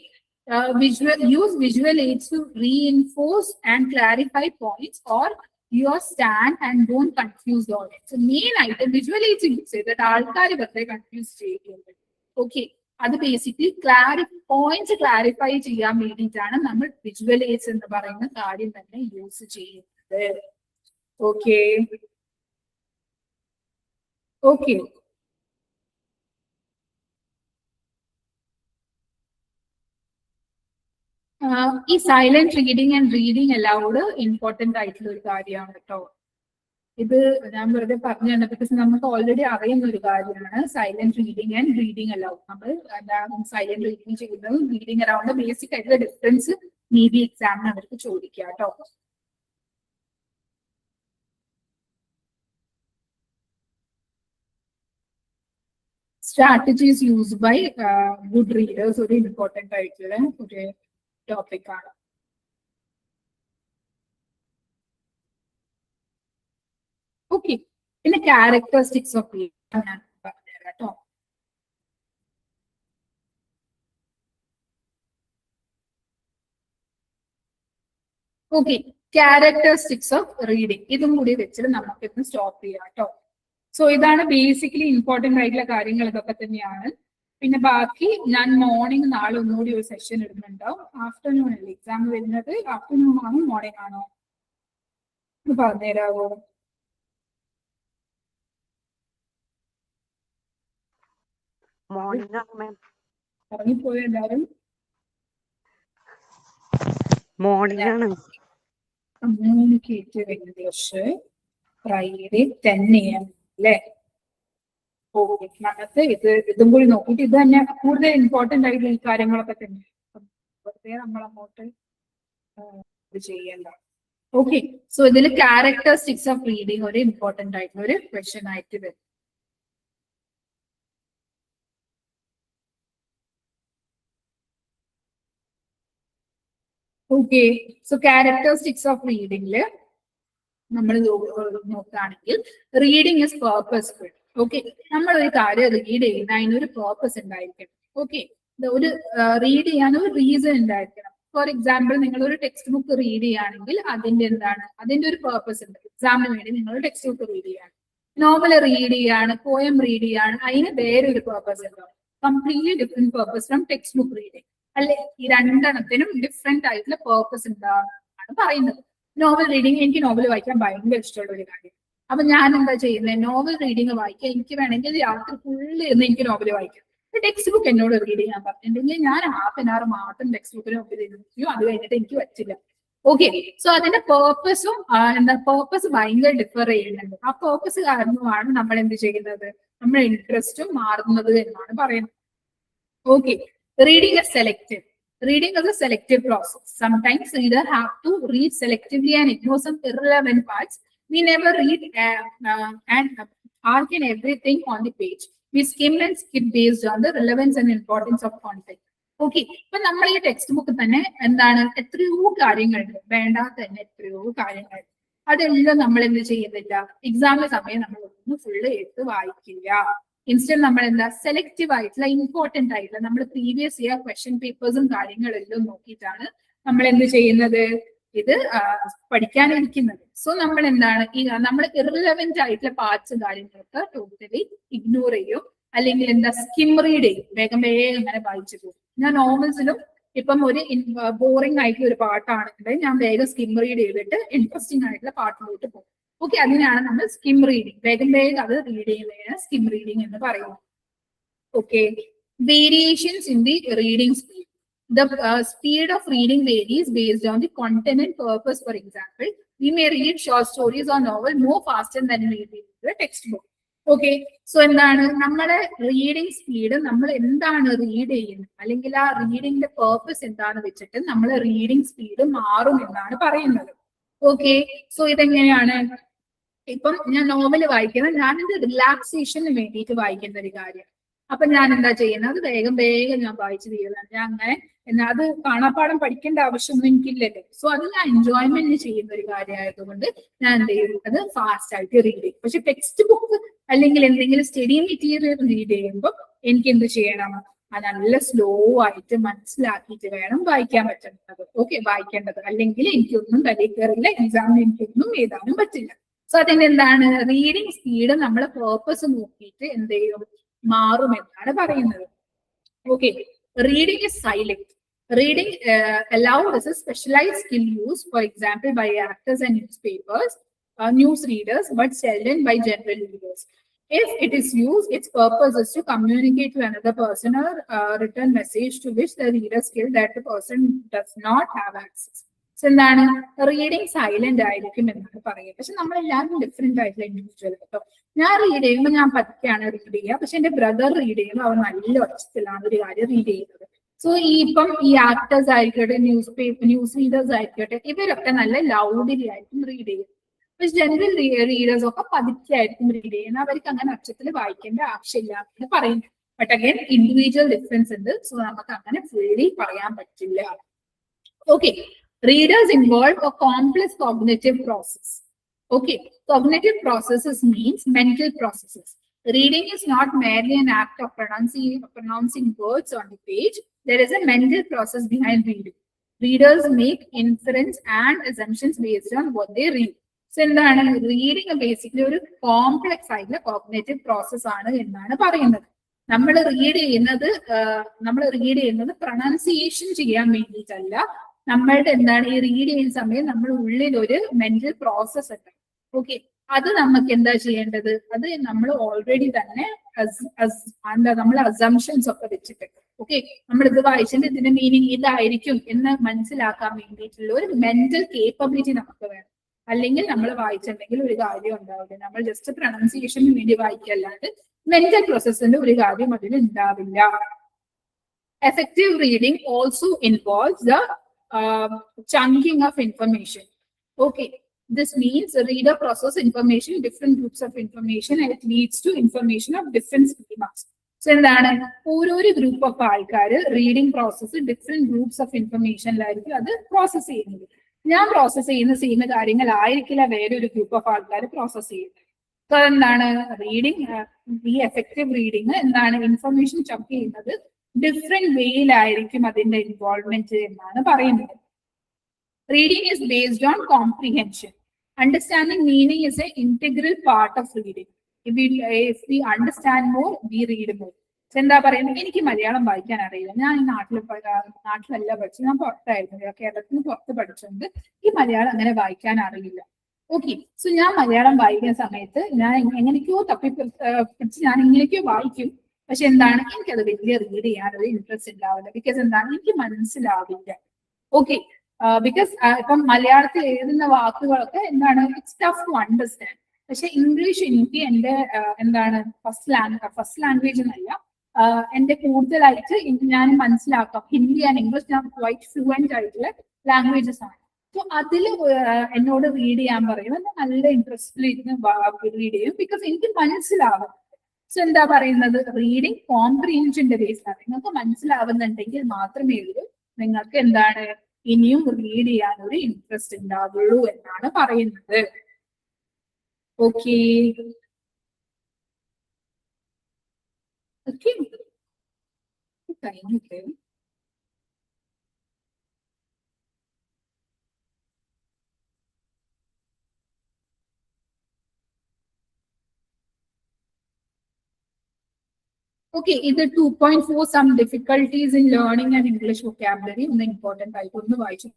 use visual aids to reinforce and clarify points or your stand and don't confuse the audience. So main item visual aids use ചെയ്തിട്ട് ആൾക്കാർ വെറുതെ കൺഫ്യൂസ് ചെയ്യുന്നുണ്ട്. ഓക്കെ, അത് ബേസിക്കലി പോയിന്റ്സ് ക്ലാരിഫൈ ചെയ്യാൻ വേണ്ടിയിട്ടാണ് നമ്മൾ വിഷ്വൽ എയ്ഡ്സ് എന്ന് പറയുന്ന കാര്യം തന്നെ യൂസ് ചെയ്യുന്നത്. ഓക്കെ ഓക്കെ ഈ silent reading and reading allowed important ആയിട്ടുള്ള ഒരു കാര്യമാണ് കേട്ടോ. ഇത് ഞാൻ വെറുതെ പറഞ്ഞു തന്നെ, ബിക്കോസ് നമുക്ക് ഓൾറെഡി അറിയുന്ന ഒരു കാര്യമാണ് silent reading and reading allowed. നമ്മൾ എന്താണ് സൈലന്റ് റീഡിങ് ചെയ്യുന്നതും റീഡിങ് അലൗഡ് ബേസിക് ആയിട്ടുള്ള ഡിഫറൻസ് നീതി എക്സാമിന് അവർക്ക് ചോദിക്കുക കേട്ടോ. Strategies used bye good readers ഒരു ഇമ്പോർട്ടന്റ് ആയിട്ടുള്ള ഒരു ടോപ്പിക് ആണ്. ഓക്കെ, പിന്നെ ക്യാരക്ടറിസ്റ്റിക്സ് ഓഫ് റീഡിങ് ഞാൻ പറഞ്ഞുതരാം കേട്ടോ. ഓക്കെ, ക്യാരക്ടറിസ്റ്റിക്സ് ഓഫ് റീഡിങ് ഇതും കൂടി വെച്ചിട്ട് നമുക്ക് ഇന്ന് സ്റ്റോപ്പ് ചെയ്യാം കേട്ടോ. സോ ഇതാണ് ബേസിക്കലി ഇമ്പോർട്ടന്റ് ആയിട്ടുള്ള കാര്യങ്ങൾ, ഇതൊക്കെ തന്നെയാണ്. പിന്നെ ബാക്കി ഞാൻ മോർണിംഗ് നാളെ ഒന്നുകൂടി ഒരു സെഷൻ ഇടുന്നുണ്ടാവും. ആഫ്റ്റർനൂൺ അല്ലേ എക്സാം വരുന്നത്, ആഫ്റ്റർനൂൺ ആണോ മോർണിംഗ് ആണോ എന്ന് പറഞ്ഞുതരാവോ? ഇറങ്ങിപ്പോയോ എല്ലാവരും? കമ്മ്യൂണിക്കേറ്റീവ് ഇംഗ്ലീഷ് ഫ്രൈഡേ 10 AM അല്ലേ? ഓക്കെ, നമുക്ക് ഇതും കൂടി നോക്കിയിട്ട് ഇത് തന്നെ കൂടുതൽ ഇമ്പോർട്ടന്റ് ആയിട്ടുള്ള ഈ കാര്യങ്ങളൊക്കെ തന്നെ വെറുതെ നമ്മൾ അങ്ങോട്ട് ഇത് ചെയ്യണ്ട. ഓക്കെ, സോ ഇതിൽ ക്യാരക്ടറിസ്റ്റിക്സ് ഓഫ് റീഡിങ് ഒരു ഇമ്പോർട്ടന്റ് ആയിട്ടുള്ള ഒരു ക്വസ്റ്റ്യൻ ആയിട്ട് വരും. ഓക്കെ, സോ ക്യാരക്ടറിസ്റ്റിക്സ് ഓഫ് റീഡിങ്ങില് നമ്മൾ നോക്കുകയാണെങ്കിൽ റീഡിങ് ഇസ് പേർപ്പസ്ഫുൾ. ഓക്കെ, നമ്മൾ ഒരു കാര്യം റീഡ് ചെയ്യുന്ന അതിനൊരു പേർപ്പസ് ഉണ്ടായിരിക്കണം. ഓക്കെ, ഒരു റീഡ് ചെയ്യാൻ ഒരു റീസൺ ഉണ്ടായിരിക്കണം. ഫോർ എക്സാമ്പിൾ, നിങ്ങൾ ഒരു ടെക്സ്റ്റ് ബുക്ക് റീഡ് ചെയ്യുകയാണെങ്കിൽ അതിന്റെ എന്താണ്, അതിന്റെ ഒരു പേർപ്പസ് ഉണ്ട്. എക്സാമിന് വേണ്ടി നിങ്ങൾ ടെക്സ്റ്റ് ബുക്ക് റീഡ് ചെയ്യാണ്, നോവൽ റീഡ് ചെയ്യാണ്, പോയം റീഡ് ചെയ്യാണ്, അതിന് വേറെ ഒരു പേർപ്പസ് ഉണ്ടാവും. Completely different purpose from text book reading അല്ലെ? ഈ രണ്ടെണ്ണത്തിനും ഡിഫറെന്റ് ആയിട്ടുള്ള പേർപ്പസ് ഉണ്ടാവുന്നതാണ് പറയുന്നത്. നോവൽ റീഡിങ്, എനിക്ക് നോവൽ വായിക്കാൻ ഭയങ്കര ഇഷ്ടമുള്ള ഒരു കാര്യം. അപ്പൊ ഞാൻ എന്താ ചെയ്യുന്നത്, നോവൽ റീഡിങ് വായിക്കാൻ എനിക്ക് വേണമെങ്കിൽ രാത്രി ഫുള്ള് ഇരുന്ന് എനിക്ക് നോവൽ വായിക്കാം. ടെക്സ്റ്റ് ബുക്ക് എന്നോട് റീഡ് ചെയ്യാൻ പറഞ്ഞിട്ടുണ്ടെങ്കിൽ ഞാൻ ഹാഫ് ആൻ അവർ മാത്രം ടെക്സ്റ്റ് ബുക്കിന് മുമ്പിൽ ഇരുന്നു, അത് കഴിഞ്ഞിട്ട് എനിക്ക് പറ്റില്ല. ഓക്കെ, സോ അതിന്റെ പേർപ്പസും പേർപ്പസ് ഭയങ്കര ഡിഫർ ചെയ്യുന്നുണ്ട്. ആ പേർപ്പസ് കാരണമാണ് നമ്മൾ എന്ത് ചെയ്യുന്നത്, നമ്മുടെ ഇൻട്രസ്റ്റും മാറുന്നത് എന്നാണ് പറയുന്നത്. Okay, reading is selective. Reading is a selective process. Sometimes reader have to read selectively and ignore some irrelevant parts. We never read and arc in everything on the page. We skim and skip based on the relevance and importance of content. Okay, ഇപ്പൊ നമ്മൾ ഈ text book തന്നെ എന്താണ് എത്രയോ കാര്യങ്ങളുണ്ട്, വേണ്ടാത്ത തന്നെ എത്രയോ കാര്യങ്ങളുണ്ട്. അതെല്ലാം നമ്മൾ എന്ത് ചെയ്യുന്നില്ല, എക്സാമിന് സമയം നമ്മൾ ഒന്ന് ഫുള്ള് എടുത്ത് വായിക്കില്ല. ഇൻസ്റ്റന്റ് നമ്മൾ എന്താ സെലക്റ്റീവ് ആയിട്ടുള്ള ഇമ്പോർട്ടന്റ് ആയിട്ടുള്ള നമ്മൾ പ്രീവിയസ് ഇയർ ക്വസ്റ്റ്യൻ പേപ്പേഴ്സും കാര്യങ്ങളെല്ലാം നോക്കിയിട്ടാണ് നമ്മൾ എന്ത് ചെയ്യുന്നത്, ഇത് പഠിക്കാനിരിക്കുന്നത്. സോ നമ്മൾ എന്താണ് നമ്മൾ ഇറലവന്റ് ആയിട്ടുള്ള പാർട്സ് കാര്യങ്ങളൊക്കെ ടോട്ടലി ഇഗ്നോർ ചെയ്യും. അല്ലെങ്കിൽ എന്താ സ്കിം റീഡ് ചെയ്യും, വേഗം വേഗം അങ്ങനെ വായിച്ചു പോകും. ഞാൻ നോവൽസിലും ഇപ്പം ഒരു ബോറിംഗ് ആയിട്ടുള്ള ഒരു പാട്ടാണെങ്കിൽ ഞാൻ വേഗം സ്കിം റീഡ് ചെയ്തിട്ട് ഇൻട്രസ്റ്റിംഗ് ആയിട്ടുള്ള പാട്ടിലോട്ട് പോകും. ഓക്കെ, അതിനാണ് നമ്മൾ സ്കിം റീഡിങ്, വേഗം വേഗം അത് റീഡ് ചെയ്യുന്നതിനാണ് സ്കിം റീഡിങ് എന്ന് പറയുന്നത്. Okay, variations in the reading speed. The speed of reading varies based on the content and purpose. For example, we may read short stories or novel more faster than we read the textbook. Okay, so എന്താണ് നമ്മുടെ reading speed, നമ്മൾ എന്താണ് read ചെയ്യുന്നത് അല്ലെങ്കിൽ ആ റീഡിങ്ങിന്റെ purpose എന്താണെന്ന് വെച്ചിട്ട് നമ്മൾ റീഡിങ് സ്പീഡ് മാറും എന്നാണ് പറയുന്നത്. ഓക്കെ, സോ ഇതെങ്ങനെയാണ്? ഇപ്പം ഞാൻ നോവല് വായിക്കുന്നത്, ഞാനിത് റിലാക്സേഷന് വേണ്ടിയിട്ട് വായിക്കുന്ന ഒരു കാര്യം. അപ്പൊ ഞാൻ എന്താ ചെയ്യുന്നത്, അത് വേഗം വേഗം ഞാൻ വായിച്ചു തീരുന്നതാണ്. ഞാൻ അങ്ങനെ അത് കാണാപ്പാഠം പഠിക്കേണ്ട ആവശ്യമൊന്നും എനിക്കില്ലല്ലോ. സോ അത് ഞാൻ എൻജോയ്മെന്റ് ചെയ്യുന്ന ഒരു കാര്യമായതുകൊണ്ട് ഞാൻ എന്ത് ചെയ്യുന്നത്, ഫാസ്റ്റ് ആയിട്ട് റീഡ് ചെയ്യും. പക്ഷെ ടെക്സ്റ്റ് ബുക്ക് അല്ലെങ്കിൽ എന്തെങ്കിലും സ്റ്റഡി മെറ്റീരിയൽ റീഡ് ചെയ്യുമ്പോൾ എനിക്ക് എന്ത് ചെയ്യണം, അത് നല്ല സ്ലോ ആയിട്ട് മനസ്സിലാക്കിയിട്ട് വേണം വായിക്കാൻ പറ്റുന്നത്. ഓക്കെ, വായിക്കേണ്ടത്, അല്ലെങ്കിൽ എനിക്കൊന്നും തലയിൽ കയറില്ല, എക്സാമിന് എനിക്കൊന്നും എഴുതാനും പറ്റില്ല. സോ അതിന്റെ എന്താണ്, റീഡിങ് സ്പീഡ് നമ്മളെ പേർപ്പസ് നോക്കിയിട്ട് എന്ത് ചെയ്യും, മാറുമെന്നാണ് പറയുന്നത്. Okay, reading is silent. Reading allowed as a specialized skill used, for example, by actors and newspapers, news readers, but seldom by general readers. If it is used, its purpose is to communicate to another person or return message to which the reader skill that the person does not have access. So എന്താണ്, reading silent ആയിരിക്കും എന്നാണ് പറയുക. പക്ഷെ നമ്മളെല്ലാവരും different ആയിട്ടുള്ള individual കേട്ടോ. ഞാൻ read ചെയ്യുമ്പോൾ ഞാൻ പതുക്കെയാണ് റീഡ് ചെയ്യുക, പക്ഷെ എന്റെ ബ്രദർ റീഡ് ചെയ്യുമ്പോൾ അവർ നല്ല ഒച്ചത്തിലാണ് ഒരു കാര്യം റീഡ് ചെയ്യുന്നത്. സോ ഇപ്പം ഈ ആക്ടേഴ്സ് ആയിക്കോട്ടെ, ന്യൂസ് റീഡേഴ്സ് ആയിക്കോട്ടെ, ഇവരൊക്കെ നല്ല ലൗഡിലി ആയിരിക്കും റീഡ് ചെയ്യുന്നത്. പക്ഷെ ജനറൽ റീഡേഴ്സ് ഒക്കെ പതുക്കെ ആയിരിക്കും റീഡ് ചെയ്യുന്നത്. അവർക്ക് അങ്ങനെ ഒച്ചത്തിൽ വായിക്കേണ്ട ആവശ്യമില്ല എന്ന് പറയുന്നു. ബട്ട് അഗൈൻ ഇൻഡിവിജ്വൽ ഡിഫറൻസ് ഉണ്ട്. സോ നമുക്ക് അങ്ങനെ ഫുള്ളി പറയാൻ പറ്റില്ല. Okay, readers involve a complex cognitive process. Okay, cognitive processes means mental processes. Reading is not merely an act of pronouncing words on the page. There is a mental process behind reading. Readers make inference and assumptions based on what they read. So എന്താണ്, reading basically ഒരു complex ആയിട്ടുള്ള cognitive process ആണ് എന്നാണ് പറയുന്നത്. നമ്മൾ read ചെയ്യുന്നത് pronunciation ചെയ്യാൻ വേണ്ടിയിട്ടല്ല. നമ്മളുടെ എന്താണ്, ഈ റീഡ് ചെയ്യുന്ന സമയം നമ്മുടെ ഉള്ളിൽ ഒരു മെന്റൽ പ്രോസസ് ഉണ്ട്. ഓക്കെ, അത് നമുക്ക് എന്താ ചെയ്യേണ്ടത്, അത് നമ്മൾ ഓൾറെഡി തന്നെ നമ്മൾ അസംഷൻസ് ഒക്കെ വെച്ചിട്ട്, ഓക്കെ, നമ്മൾ ഇത് വായിച്ചിട്ട് ഇതിന്റെ മീനിങ് ഇതായിരിക്കും എന്ന് മനസ്സിലാക്കാൻ വേണ്ടിയിട്ടുള്ള ഒരു മെന്റൽ കേപ്പബിലിറ്റി നമുക്ക് വേണം. അല്ലെങ്കിൽ നമ്മൾ വായിച്ചിട്ടുണ്ടെങ്കിൽ ഒരു കാര്യം ഉണ്ടാവില്ല. നമ്മൾ ജസ്റ്റ് പ്രൊനൗൺസിയേഷന് വേണ്ടി വായിക്കല്ലാണ്ട് മെന്റൽ പ്രോസസ്സിന്റെ ഒരു കാര്യം അതിൽ ഉണ്ടാവില്ല. Effective reading also involves the chunking of information. Okay, this means the reader process information, different groups of information, and it leads to information of different schemas. So എന്താണ്, ഓരോരോ ഗ്രൂപ്പ് ഓഫ് ആൾക്കാർ reading process different groups of ഇൻഫർമേഷനിലായിരിക്കും അത് process ചെയ്യുന്നത്. ഞാൻ process ചെയ്യുന്ന കാര്യങ്ങളായിരിക്കില്ല വേറൊരു ഗ്രൂപ്പ് ഓഫ് ആൾക്കാർ പ്രോസസ് ചെയ്യുന്നത്. സോ എന്താണ്, റീഡിങ്, ഈ എഫക്റ്റീവ് റീഡിങ് എന്താണ്, ഇൻഫർമേഷൻ ചക്ക് ചെയ്യുന്നത് ഡിഫറെന്റ് വേയിലായിരിക്കും അതിന്റെ ഇൻവോൾവ്മെന്റ് എന്നാണ് പറയുന്നത്. Reading is based on comprehension. Understanding meaning is a integral part of reading. If we understand more, we read more. എന്താ പറയുന്നത്, എനിക്ക് മലയാളം വായിക്കാൻ അറിയില്ല, ഞാൻ ഈ നാട്ടിലല്ല പഠിച്ചത്, ഞാൻ പുറത്തായിരുന്നു, കേരളത്തിന് പുറത്ത് പഠിച്ചുകൊണ്ട് ഈ മലയാളം അങ്ങനെ വായിക്കാൻ അറിയില്ല. ഓക്കെ, സോ ഞാൻ മലയാളം വായിക്കുന്ന സമയത്ത് ഞാൻ എങ്ങനെയൊക്കെയോ പിടിച്ച് ഞാൻ എങ്ങനെയൊക്കെയോ വായിക്കും. പക്ഷെ എന്താണ്, എനിക്കത് വലിയ റീഡ് ചെയ്യാനൊരു ഇൻട്രസ്റ്റ് ഉണ്ടാവില്ല. ബിക്കോസ് എന്താണ്, എനിക്ക് മനസ്സിലാവില്ല. ഓക്കെ, ബിക്കോസ് ഇപ്പം മലയാളത്തിൽ എഴുതുന്ന വാക്കുകളൊക്കെ എന്താണ്, ഇറ്റ്സ് ടഫ് ടു അണ്ടർസ്റ്റാൻഡ്. പക്ഷെ ഇംഗ്ലീഷ് എനിക്ക് എന്റെ എന്താണ് ഫസ്റ്റ് ലാംഗ്വേജ് എന്നല്ല, എന്റെ കൂടുതലായിട്ട് ഞാൻ മനസ്സിലാക്കാം. ഹിന്ദി ആൻഡ് ഇംഗ്ലീഷ് ഞാൻ ക്വൈറ്റ് ഫ്ലുവന്റ് ആയിട്ടുള്ള ലാംഗ്വേജസ് ആണ്. സോ അതിൽ എന്നോട് റീഡ് ചെയ്യാൻ പറയുന്നത് നല്ല ഇൻട്രസ്റ്റിൽ ഇരുന്ന് റീഡ് ചെയ്യും, ബിക്കോസ് എനിക്ക് മനസ്സിലാവും. സോ എന്താ പറയുന്നത്, റീഡിങ് കോംപ്രിഹെൻഷന്റെ ബേസിലാണ്. നിങ്ങൾക്ക് മനസ്സിലാവുന്നുണ്ടെങ്കിൽ മാത്രമേ ഉള്ളൂ നിങ്ങൾക്ക് എന്താണ് ഇനിയും റീഡ് ചെയ്യാൻ ഒരു ഇൻട്രസ്റ്റ് ഉണ്ടാവുള്ളൂ എന്നാണ് പറയുന്നത്. ഓക്കെ, കഴിഞ്ഞിട്ട് Okay, either 2.4 some difficulties in learning an English vocabulary. One important ആയിട്ട് ഒന്ന് വായിച്ചു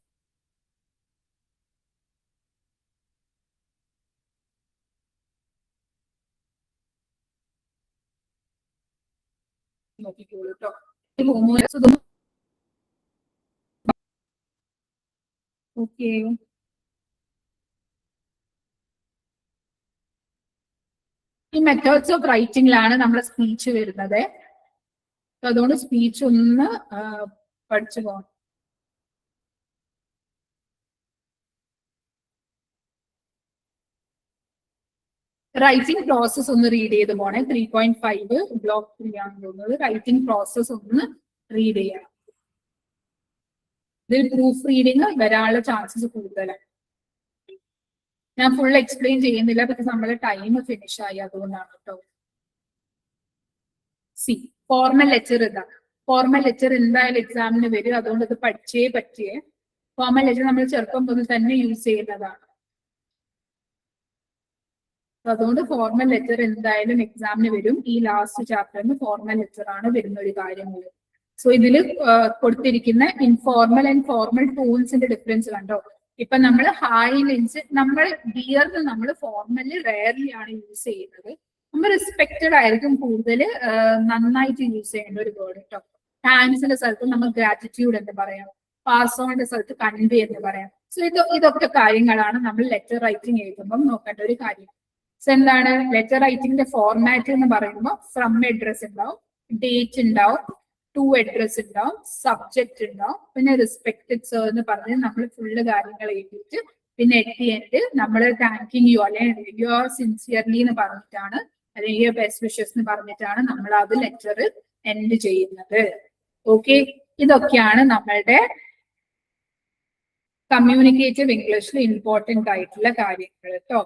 നോക്കിക്കോളൂ കേട്ടോ. ഓക്കെ, ഈ മെത്തേഡ്സ് ഓഫ് റൈറ്റിംഗിലാണ് നമ്മുടെ സ്പീച്ച് വരുന്നത്. അതുകൊണ്ട് സ്പീച്ച് ഒന്ന് പഠിച്ചു പോകണം. റൈറ്റിംഗ് പ്രോസസ് ഒന്ന് റീഡ് ചെയ്ത് പോണേ. 3.5 ബ്ലോക്ക് 3 ആണ് തോന്നുന്നത്. റൈറ്റിംഗ് പ്രോസസ് ഒന്ന് റീഡ് ചെയ്യാം. ഇതിൽ പ്രൂഫ് റീഡിങ് വരാനുള്ള ചാൻസസ് കൂടുതലാണ്. ഞാൻ ഫുൾ എക്സ്പ്ലെയിൻ ചെയ്യുന്നില്ല, പക്ഷെ നമ്മുടെ ടൈം ഫിനിഷ് ആയി, അതുകൊണ്ടാണ് കേട്ടോ. സി ഫോർമൽ ലെറ്റർ ഇതാണ്. ഫോർമൽ ലെറ്റർ എന്തായാലും എക്സാമിന് വരും, അതുകൊണ്ട് ഇത് പഠിച്ചേ പറ്റിയേ. ഫോർമൽ ലെറ്റർ നമ്മൾ ചെറുപ്പം മുതൽ തന്നെ യൂസ് ചെയ്യുന്നതാണ്. അതുകൊണ്ട് ഫോർമൽ ലെറ്റർ എന്തായാലും എക്സാമിന് വരും. ഈ ലാസ്റ്റ് ചാപ്റ്ററിന് ഫോർമൽ ലെറ്റർ ആണ് വരുന്ന ഒരു കാര്യങ്ങൾ. സോ ഇതിൽ കൊടുത്തിരിക്കുന്ന ഇൻഫോർമൽ ആൻഡ് ഫോർമൽ ടൂൾസിന്റെ ഡിഫറൻസ് കണ്ടോ. ഇപ്പൊ നമ്മൾ ഹായ് ലെൻസ്, നമ്മൾ ഡിയറിന് നമ്മൾ ഫോർമലി റെയർലി ആണ് യൂസ് ചെയ്യുന്നത്. നമ്മൾ റെസ്പെക്റ്റഡ് ആയിരിക്കും കൂടുതൽ നന്നായിട്ട് യൂസ് ചെയ്യേണ്ട ഒരു വേർഡ് കേട്ടോ. താങ്ക്സിന്റെ സ്ഥലത്ത് നമ്മൾ ഗ്രാറ്റിറ്റ്യൂഡ് എന്ന് പറയാം, പാസ് ഓണിന്റെ സ്ഥലത്ത് കൺവേ എന്ന് പറയാം. സോ ഇതൊക്കെ കാര്യങ്ങളാണ് നമ്മൾ ലെറ്റർ റൈറ്റിംഗ് എഴുതുമ്പോൾ നോക്കേണ്ട ഒരു കാര്യം. സോ എന്താണ് ലെറ്റർ റൈറ്റിംഗിന്റെ ഫോർമാറ്റ് എന്ന് പറയുമ്പോൾ ഫ്രം അഡ്രസ് ഉണ്ടാവും, ഡേറ്റ് ഉണ്ടാവും, ടു അഡ്രസ് ഉണ്ടാവും, സബ്ജക്ട് ഉണ്ടാവും, പിന്നെ റെസ്പെക്റ്റഡ് സർ എന്ന് പറഞ്ഞ് നമ്മൾ ഫുള്ള് കാര്യങ്ങൾ എഴുതിയിട്ട് പിന്നെ അറ്റ് ദി എൻഡ് നമ്മൾ താങ്കിങ് യു അല്ലെങ്കിൽ യു ആർ സിൻസിയർലി എന്ന് പറഞ്ഞിട്ടാണ് അല്ലെങ്കിൽ ബെസ്റ്റ് വിഷസ് എന്ന് പറഞ്ഞിട്ടാണ് നമ്മൾ അത് ലെറ്റർ എൻഡ് ചെയ്യുന്നത്. ഓക്കെ, ഇതൊക്കെയാണ് നമ്മളുടെ കമ്മ്യൂണിക്കേറ്റീവ് ഇംഗ്ലീഷിൽ ഇമ്പോർട്ടന്റ് ആയിട്ടുള്ള കാര്യങ്ങൾ കേട്ടോ.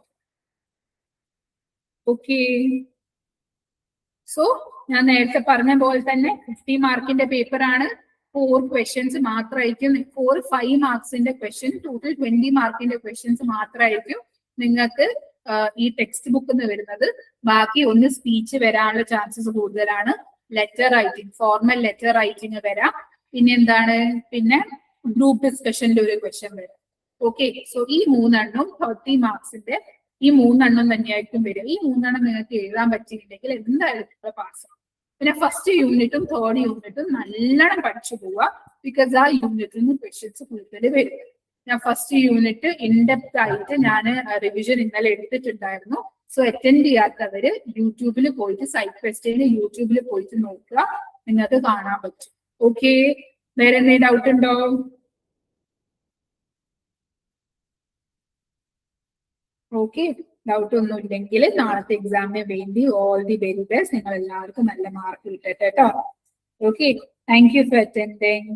ഓക്കെ, സോ ഞാൻ നേരത്തെ പറഞ്ഞ പോലെ തന്നെ 50 മാർക്കിന്റെ പേപ്പർ ആണ്. 4 ക്വസ്റ്റ്യൻസ് മാത്രമായിരിക്കും. 5 മാർക്സിന്റെ ക്വസ്റ്റ്യൻ, ടോട്ടൽ 20 മാർക്കിന്റെ ക്വസ്റ്റ്യൻസ് മാത്രമായിരിക്കും നിങ്ങൾക്ക് ഈ ടെക്സ്റ്റ് ബുക്കിൽ നിന്ന് വരുന്നത്. ബാക്കി ഒന്ന് സ്പീച്ച് വരാനുള്ള ചാൻസസ് കൂടുതലാണ്. Letter writing, formal letter writing വരാം. പിന്നെ എന്താണ്, പിന്നെ ഗ്രൂപ്പ് ഡിസ്കഷനിൽ ഒരു ക്വസ്റ്റ്യൻ വരാം. ഓക്കെ, സോ ഈ 3 30 മാർക്സിന്റെ ഈ 3 തന്നെയായിരിക്കും വരും. ഈ 3 നിങ്ങൾക്ക് എഴുതാൻ പറ്റിയില്ലെങ്കിൽ എന്തായാലും പാസ്സാവും. പിന്നെ ഫസ്റ്റ് യൂണിറ്റും തേർഡ് യൂണിറ്റും നല്ലോണം പഠിച്ചു പോവുക. ബിക്കോസ് ആ യൂണിറ്റിൽ നിന്ന് ക്വസ്റ്റ്യൻസ് കൂടുതൽ വരും. ഞാൻ ഫസ്റ്റ് യൂണിറ്റ് ഇൻഡെപ്ത് ആയിട്ട് ഞാൻ റിവിഷൻ ഇന്നലെ എടുത്തിട്ടുണ്ടായിരുന്നു. സോ അറ്റൻഡ് ചെയ്യാത്തവര് യൂട്യൂബിൽ പോയിട്ട് സൈറ്റ് ക്വസ്റ്റ്യന് യൂട്യൂബിൽ പോയിട്ട് നോക്കുക, നിങ്ങൾക്ക് കാണാൻ പറ്റും. ഓക്കെ, വേറെ എന്തെങ്കിലും ഡൗട്ട് ഉണ്ടോ? ഓക്കെ, ഡൗട്ട് ഒന്നും ഇല്ലെങ്കിൽ നാളത്തെ എക്സാമിന് വേണ്ടി ഓൾ ദി വെരി ബെസ്റ്റ്. നിങ്ങൾ എല്ലാവർക്കും നല്ല മാർക്ക് കിട്ടട്ടെ കേട്ടോ. Okay, thank you for attending.